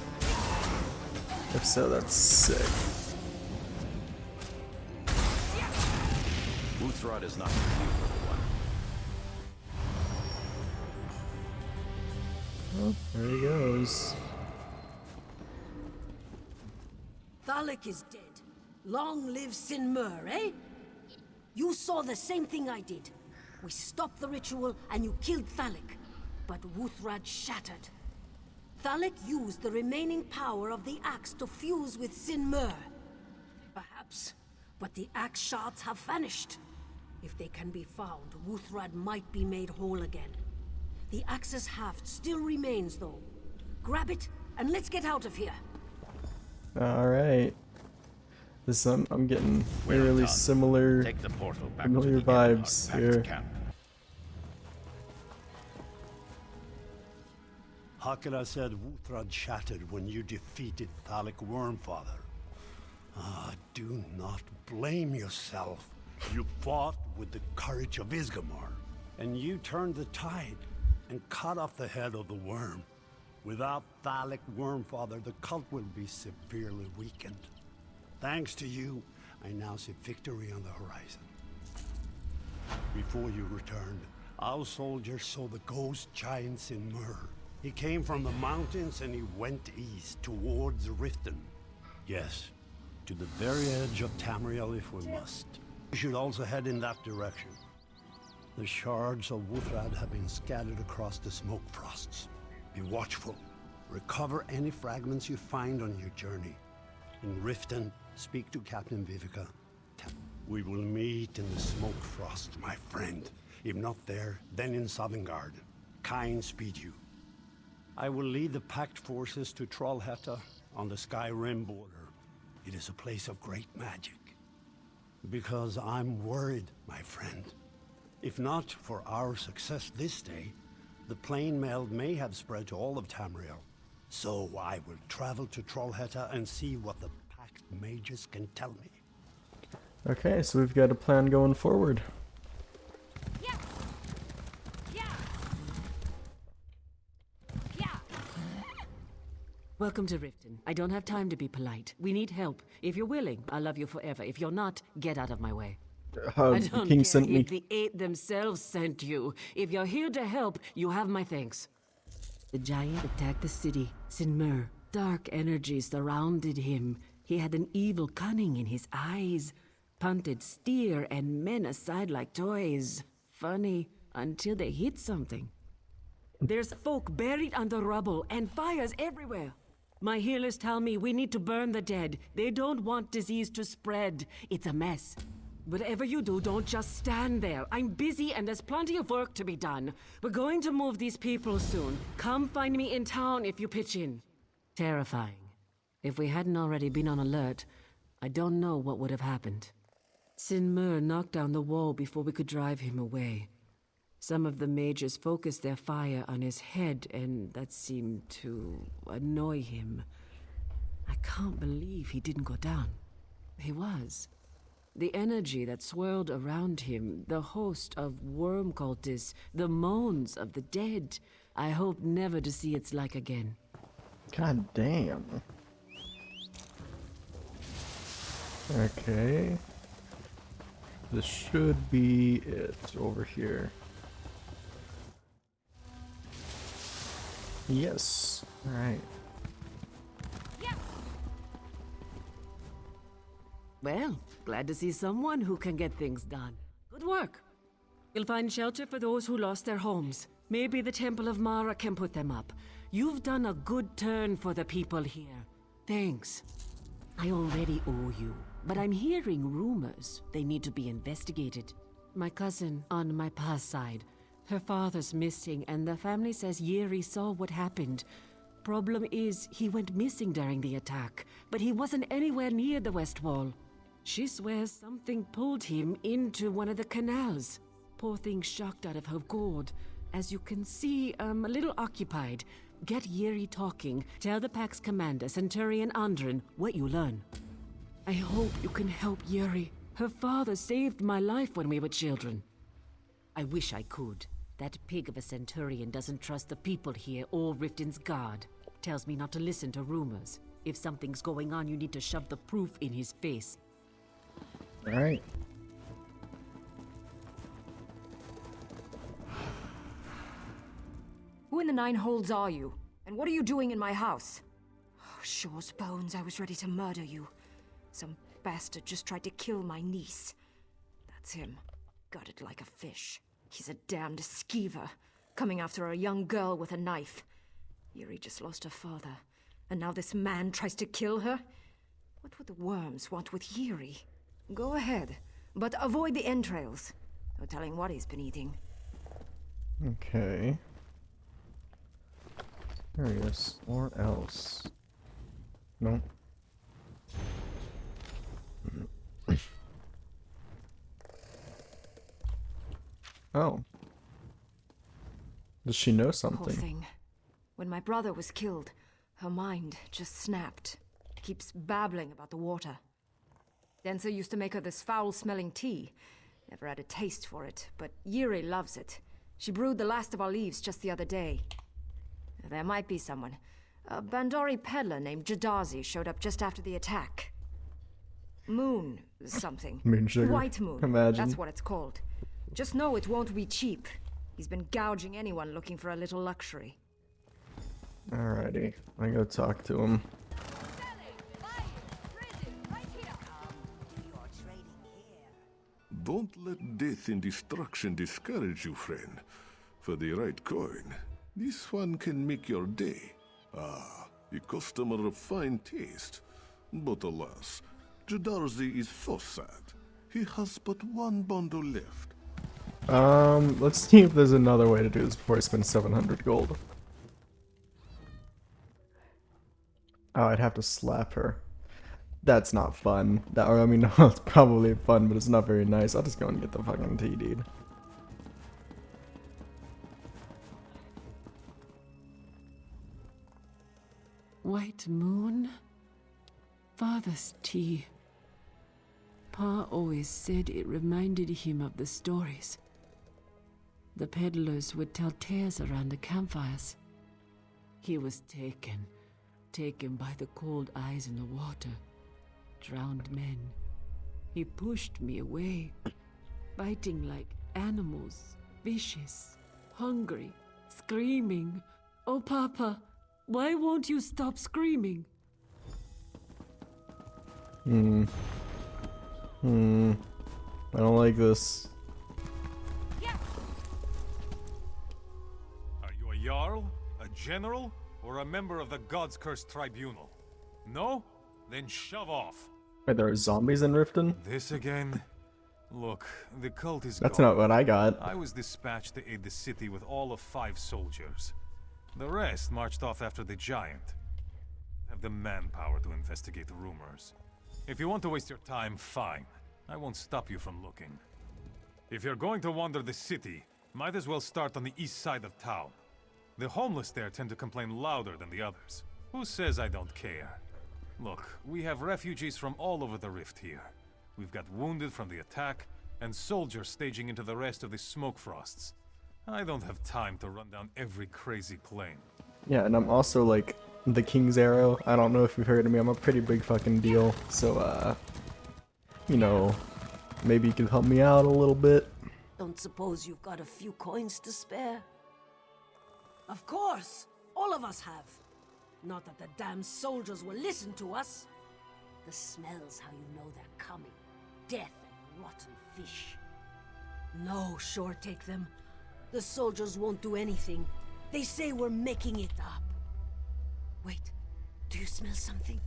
If so, that's sick. Uthrod is not for you, little one. Well, there he goes. Thalik is dead. Long live Sinmur, eh? You saw the same thing I did. We stopped the ritual and you killed Thalik. But Wuthrad shattered. Thalik used the remaining power of the axe to fuse with Sinmur. Perhaps. But the axe shards have vanished. If they can be found, Wuthrad might be made whole again. The axe's haft still remains, though. Grab it, and let's get out of here. Alright. This I'm getting really similar, Take the portal back familiar to the vibes here. camp. Hakra said Wuthrad shattered when you defeated Thalik Wormfather. Do not blame yourself. You fought with the courage of Isgramor, and you turned the tide and cut off the head of the worm. Without Thalik Wormfather, the cult will be severely weakened. Thanks to you, I now see victory on the horizon. Before you returned, our soldiers saw the ghost giant Sinmur. He came from the mountains and he went east towards Riften. Yes, to the very edge of Tamriel if we must. We should also head in that direction. The shards of Wuthrad have been scattered across the smoke frosts. Be watchful. Recover any fragments you find on your journey. In Riften, speak to Captain Vivica. We will meet in the smoke frost, my friend. If not there, then in Sovngarde. Kind speed you. I will lead the Pact forces to Trollhätta on the Sky Rim border. It is a place of great magic. Because I'm worried, my friend. If not for our success this day, the plain meld may have spread to all of Tamriel. So I will travel to Trollhätta and see what the Pact mages can tell me. Okay, so we've got a plan going forward. Welcome to Riften. I don't have time to be polite. We need help. If you're willing, I'll love you forever. If you're not, get out of my way. I The don't king care sent me. if the eight themselves sent you. If you're here to help, you have my thanks. The giant attacked the city, Sinmur. Dark energies surrounded him. He had an evil cunning in his eyes. punted steer and men aside like toys. Funny, until they hit something. There's folk buried under rubble and fires everywhere. My healers tell me we need to burn the dead. They don't want disease to spread. It's a mess. Whatever you do, don't just stand there. I'm busy and there's plenty of work to be done. We're going to move these people soon. Come find me in town if you pitch in. Terrifying. If we hadn't already been on alert, I don't know what would have happened. Sinmur knocked down the wall before we could drive him away. Some of the mages focused their fire on his head, and that seemed to annoy him. I can't believe he didn't go down. He was. The energy that swirled around him, the host of worm cultists, the moans of the dead. I hope never to see its like again. God damn. Okay. This should be it over here. Yes. Alright. Well, glad to see someone who can get things done. Good work. We'll find shelter for those who lost their homes. Maybe the Temple of Mara can put them up. You've done a good turn for the people here. Thanks. I already owe you, but I'm hearing rumors. They need to be investigated. My cousin on my pa's side. Her father's missing, and the family says Yeri saw what happened. Problem is, he went missing during the attack, but he wasn't anywhere near the West Wall. She swears something pulled him into one of the canals. Poor thing shocked out of her gourd. As you can see, I'm a little occupied. Get Yeri talking. Tell the pack's commander, Centurion Andrin, what you learn. I hope you can help Yeri. Her father saved my life when we were children. I wish I could. That pig of a Centurion doesn't trust the people here or Riften's guard. Tells me not to listen to rumors. If something's going on, you need to shove the proof in his face. Alright. Who in the nine holds are you? And what are you doing in my house? Oh, Shaw's bones, I was ready to murder you. Some bastard just tried to kill my niece. That's him. Gutted like a fish. He's a damned skeever, coming after a young girl with a knife. Yuri just lost her father, and now this man tries to kill her? What would the worms want with Yuri? Go ahead, but avoid the entrails. No telling what he's been eating. Okay. Curious. Or else. No. Oh. Does she know something? Poor thing. When my brother was killed, her mind just snapped. Keeps babbling about the water. Denser used to make her this foul-smelling tea. Never had a taste for it, but Yuri loves it. She brewed the last of our leaves just the other day. There might be someone. A Bandori peddler named Jadazi showed up just after the attack. Moon something. Moon sugar. White moon. Imagine. That's what it's called. Just know it won't be cheap. He's been gouging anyone looking for a little luxury. Alrighty. I go talk to him. Don't let death and destruction discourage you, friend. For the right coin, this one can make your day. Ah, a customer of fine taste. But alas, Jadarzi is so sad. He has but one bundle left. Let's see if there's another way to do this before I spend 700 gold. Oh, I'd have to slap her. That's not fun. That, or I mean, no, it's probably fun, but it's not very nice. I'll just go and get the fucking tea, dude. White moon? Father's tea. Pa always said it reminded him of the stories. The peddlers would tell tales around the campfires. He was taken by the cold eyes in the water. Drowned men. He pushed me away, biting like animals, vicious, hungry, screaming. Oh, Papa, why won't you stop screaming? I don't like this. Are you a Jarl, a general, or a member of the God's Cursed Tribunal? No? Then shove off. Wait, there are zombies in Riften? This again? Look, the cult is That's gone. not what I got. I was dispatched to aid the city with all of 5 soldiers. The rest marched off after the giant. Have the manpower to investigate the rumors. If you want to waste your time, fine. I won't stop you from looking. If you're going to wander the city, might as well start on the east side of town. The homeless there tend to complain louder than the others. Who says I don't care? Look, we have refugees from all over the rift here. We've got wounded from the attack, and soldiers staging into the rest of the smoke frosts. I don't have time to run down every crazy plane. Yeah, and I'm also like the King's Arrow. I don't know if you've heard of me. I'm a pretty big fucking deal. So, you know, maybe you could help me out a little bit. Don't suppose you've got a few coins to spare? Of course! All of us have. Not that the damn soldiers will listen to us. The smell's how you know they're coming. Death and rotten fish. No, sure, take them. The soldiers won't do anything. They say we're making it up. Wait, do you smell something?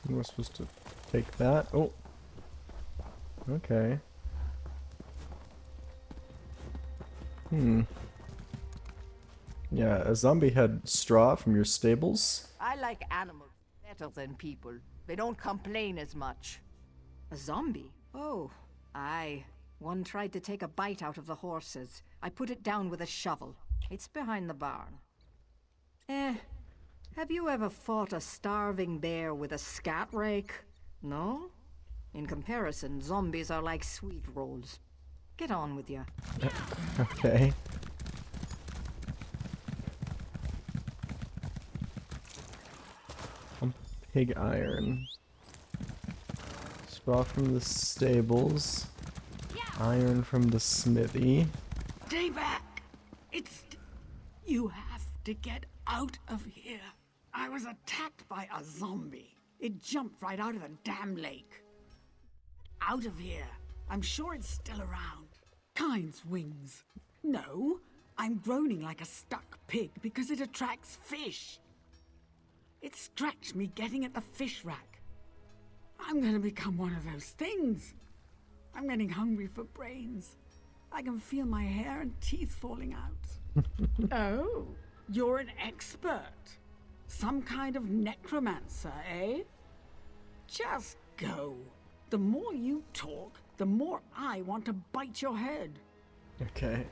You were supposed to take that. Oh. Okay. Yeah, a zombie had straw from your stables. I like animals better than people. They don't complain as much. A zombie? Oh, aye. One tried to take a bite out of the horses. I put it down with a shovel. It's behind the barn. Have you ever fought a starving bear with a scat rake? No? In comparison, zombies are like sweet rolls. Get on with you. Okay. Pig iron. Straw from the stables. Iron from the smithy. Stay back! You have to get out of here. I was attacked by a zombie. It jumped right out of the damn lake. Out of here. I'm sure it's still around. Kind's wings. No, I'm groaning like a stuck pig because it attracts fish. It scratched me getting at the fish rack. I'm gonna become one of those things. I'm getting hungry for brains. I can feel my hair and teeth falling out. Oh, you're an expert. Some kind of necromancer, eh? Just go. The more you talk, the more I want to bite your head. Okay.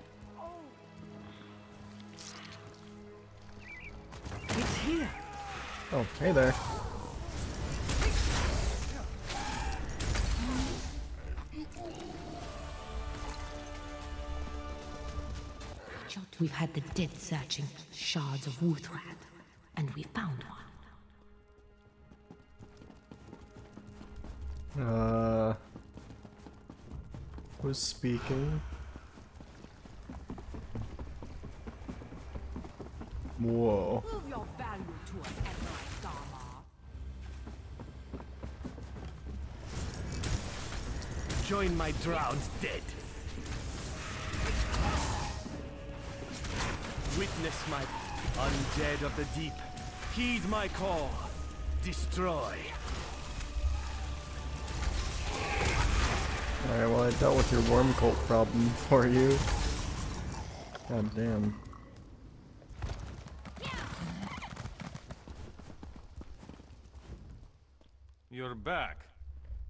It's here. Oh, hey there. We've had the dead searching shards of Wuthrat, and we found one. Who's speaking? Whoa. Prove your value to us, Emperor Dharma. Join my drowned dead. Witness my undead of the deep. Heed my call. Destroy. Alright, well I dealt with your worm cult problem for you. God damn. You're back.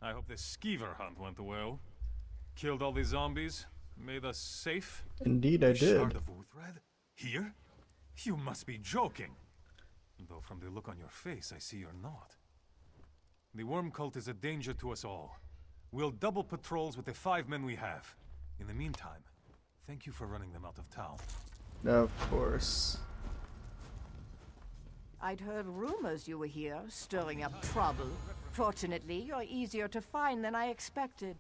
I hope the skeever hunt went well. Killed all the zombies, made us safe. Indeed I did. Shard of Wuthrat? Here? You must be joking. Though from the look on your face, I see you're not. The worm cult is a danger to us all. We'll double patrols with the 5 men we have. In the meantime, thank you for running them out of town. Of course. I'd heard rumors you were here, stirring up trouble. Fortunately, you're easier to find than I expected.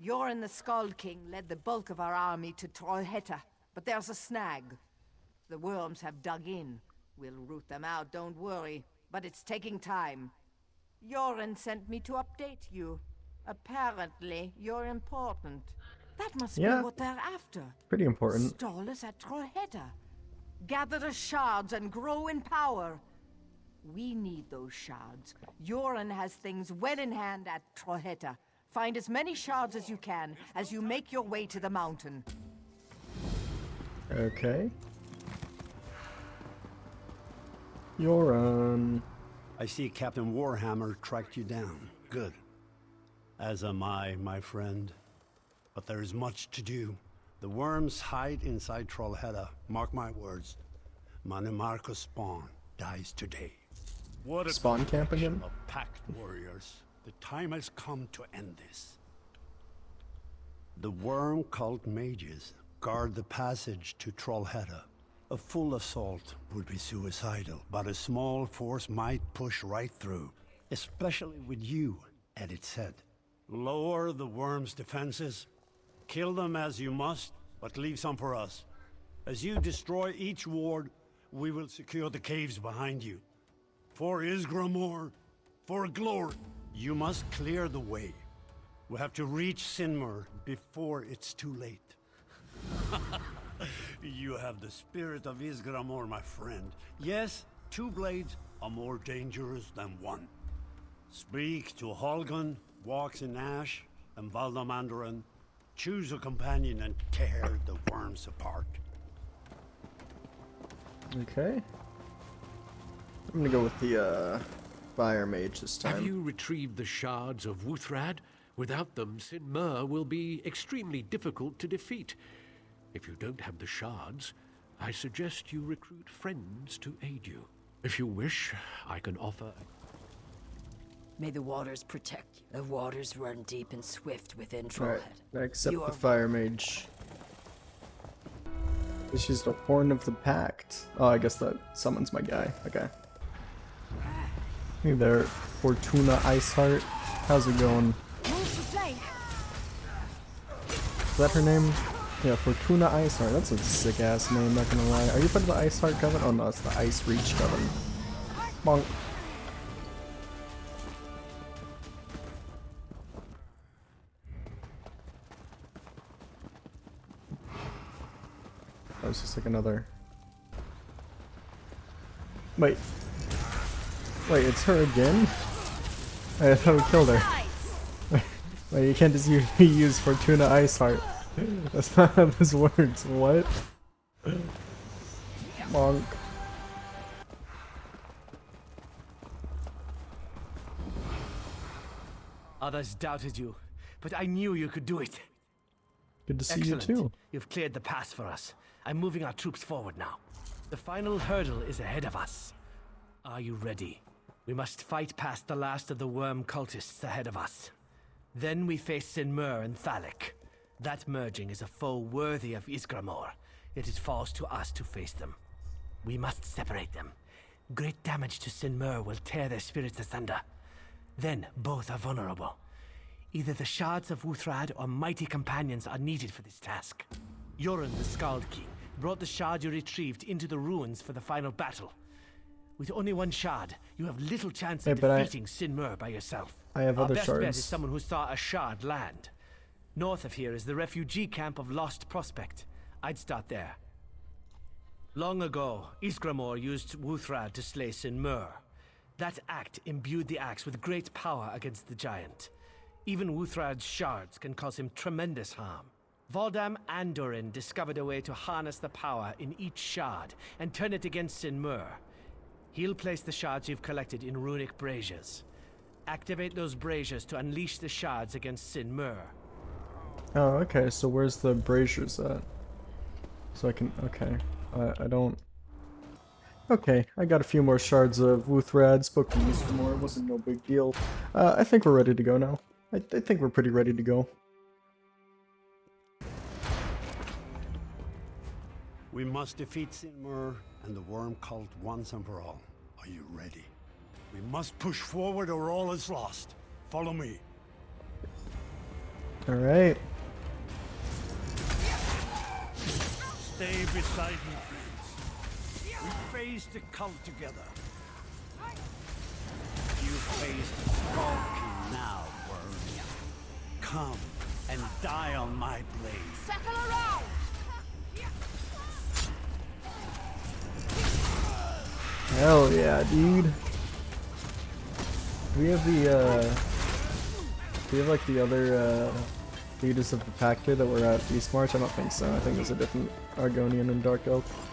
Yoren the Skald King led the bulk of our army to Trollhättan, but there's a snag. The worms have dug in. We'll root them out, don't worry, but it's taking time. Yoren sent me to update you. Apparently, you're important. That must be what they're after. Pretty important. Stall us at Trollhättan. Gather the shards and grow in power. We need those shards. Yoren has things well in hand at Trollhättan. Find as many shards as you can as you make your way to the mountain. Okay. Yoren. I see Captain Warhammer tracked you down. Good. As am I, my friend. But there is much to do. The worms hide inside Trollhättan. Mark my words. Manimarco's spawn dies today. What a spawn camp again? Of packed warriors. The time has come to end this. The worm cult mages guard the passage to Trollhättan. A full assault would be suicidal, but a small force might push right through, especially with you at its head. Lower the worm's defenses. Kill them as you must, but leave some for us. As you destroy each ward, we will secure the caves behind you. For Ysgramor, for glory. You must clear the way. We have to reach Sinmur before it's too late. You have the spirit of Ysgramor, my friend. Yes, 2 blades are more dangerous than 1. Speak to Holgun, walks in Ash, and Valdamandarin. Choose a companion and tear the worms apart. Okay. I'm gonna go with the Fire Mage this time. Have you retrieved the shards of Wuthrad? Without them, Sinmur will be extremely difficult to defeat. If you don't have the shards, I suggest you recruit friends to aid you. If you wish, I can offer... May the waters protect you. The waters run deep and swift within Trollhättan. Alright, accept the Fire Mage. This is the Horn of the Pact. Oh, I guess that summons my guy. Okay. Hey there, Fortuna Iceheart. How's it going? Is that her name? Yeah, Fortuna Iceheart. That's a sick ass name, not gonna lie. Are you part of the Iceheart Coven? Oh no, it's the Ice Reach Coven. Bonk. That was just like another... Wait, it's her again? I thought we killed her. Wait, you can't just use Fortuna Iceheart. That's not how this works. What? Monk. Others doubted you, but I knew you could do it. Good to see Excellent. you too. You've cleared the pass for us. I'm moving our troops forward now. The final hurdle is ahead of us. Are you ready? We must fight past the last of the worm cultists ahead of us. Then we face Sinmur and Thalik. That merging is a foe worthy of Ysgramor. Yet it falls to us to face them. We must separate them. Great damage to Sinmur will tear their spirits asunder. Then both are vulnerable. Either the shards of Wuthrad or mighty companions are needed for this task. Yoren the Skald King brought the shard you retrieved into the ruins for the final battle. With only 1 shard, you have little chance of defeating Sinmur by yourself. I have other Our best bet shards. is someone who saw a shard land. North of here is the refugee camp of Lost Prospect. I'd start there. Long ago, Ysgramor used Wuthrad to slay Sinmur. That act imbued the axe with great power against the giant. Even Wuthrad's shards can cause him tremendous harm. Voldam Andorin discovered a way to harness the power in each shard and turn it against Sinmur. He'll place the shards you've collected in runic braziers. Activate those braziers to unleash the shards against Sinmur. Oh, okay, so where's the braziers at? So I can... okay. I don't... Okay, I got a few more shards of Wuthrad, spoke to Ysgramor, it wasn't no big deal. I think we're ready to go now. I think we're pretty ready to go. We must defeat Sinmur and the worm cult once and for all. Are you ready? We must push forward or all is lost. Follow me. Alright. Stay beside me, friends. We faced the cult together. You face the Skull King now, worm. Come and die on my blade. Circle around! Hell yeah, dude. Do we have the, do we have like the other, leaders of the pack here that were at East March? I don't think so. I think there's a different Argonian and Dark Elf.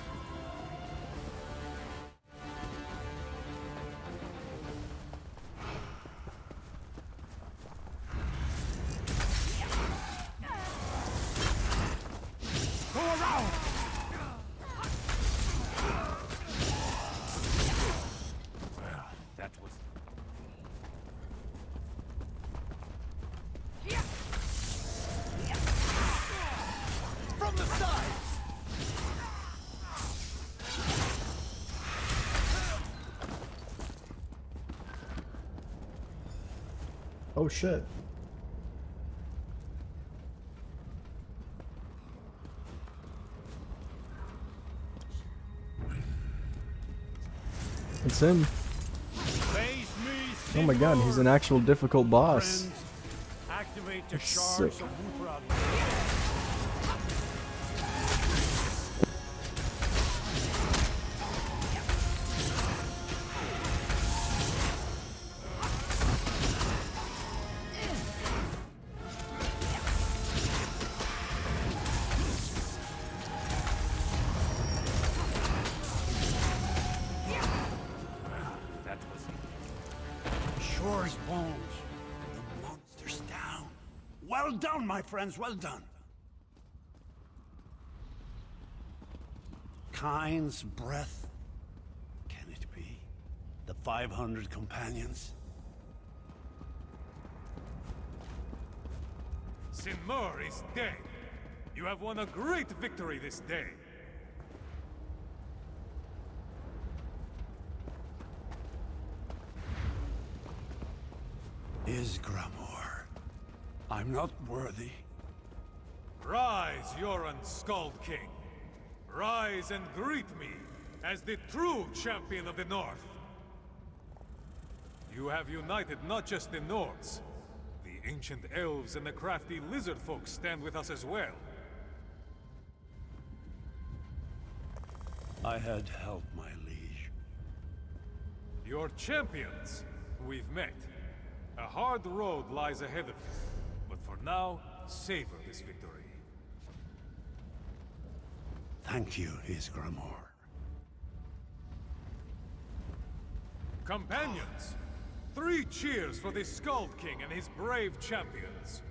Go around! Well, that was... From the side! Oh shit. It's him. Oh my god, he's an actual difficult boss. Activate the That's shards sick. of Wuthra. That was it. Shore's bones. The monster's down. Well done, my friends, well done. Kind's breath. Can it be? The 500 companions? Sinmur is dead. You have won a great victory this day. Isgramor. I'm not worthy. Rise, Yoran Skald King. Rise and greet me as the true champion of the North. You have united not just the Nords. The ancient elves and the crafty lizard folk stand with us as well. I had help, my liege. Your champions, we've met. A hard road lies ahead of you, but for now, savor this victory. Thank you, Isgramor. Companions, 3 cheers for the Skald King and his brave champions.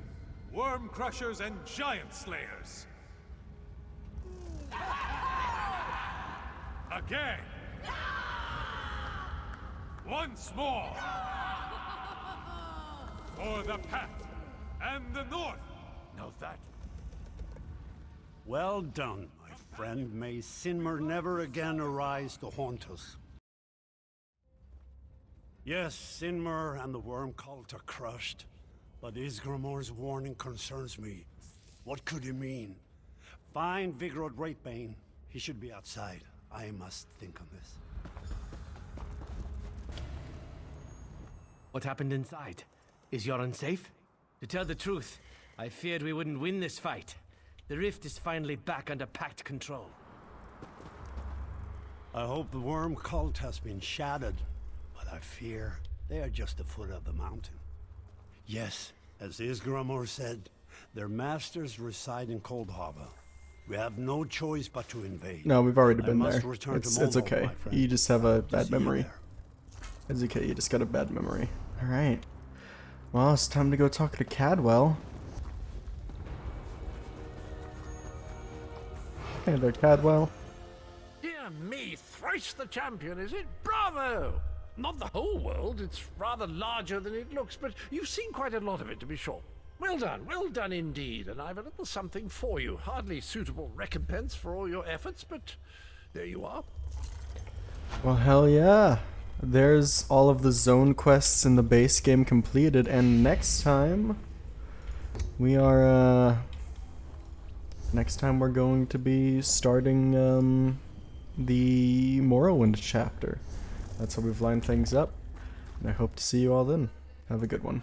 Worm Crushers and Giant Slayers. Again! Once more! For the Path and the North! Now that... Well done, my friend. May Sinmur never again arise to haunt us. Yes, Sinmur and the Worm Cult are crushed, but Isgramor's warning concerns me. What could he mean? Find Vigorod Greatbane. He should be outside. I must think on this. What happened inside? Is Yoran safe? To tell the truth, I feared we wouldn't win this fight. The rift is finally back under Pact control. I hope the Worm Cult has been shattered, but I fear they are just the foot of the mountain. Yes, as Isgramor said, their masters reside in Cold Harbor. We have no choice but to invade. No, we've already I been must there. return to It's Moldova, okay. my friend. You just have a To bad see you memory. there. It's okay, you just got a bad memory. Alright. Well, it's time to go talk to Cadwell. Hey there, Cadwell. Dear me, thrice the champion, is it? Bravo! Not the whole world, it's rather larger than it looks, but you've seen quite a lot of it, to be sure. Well done indeed, and I've a little something for you. Hardly suitable recompense for all your efforts, but there you are. Well, hell yeah. There's all of the zone quests in the base game completed, and next time we are, next time we're going to be starting, the Morrowind chapter. That's how we've lined things up, and I hope to see you all then. Have a good one.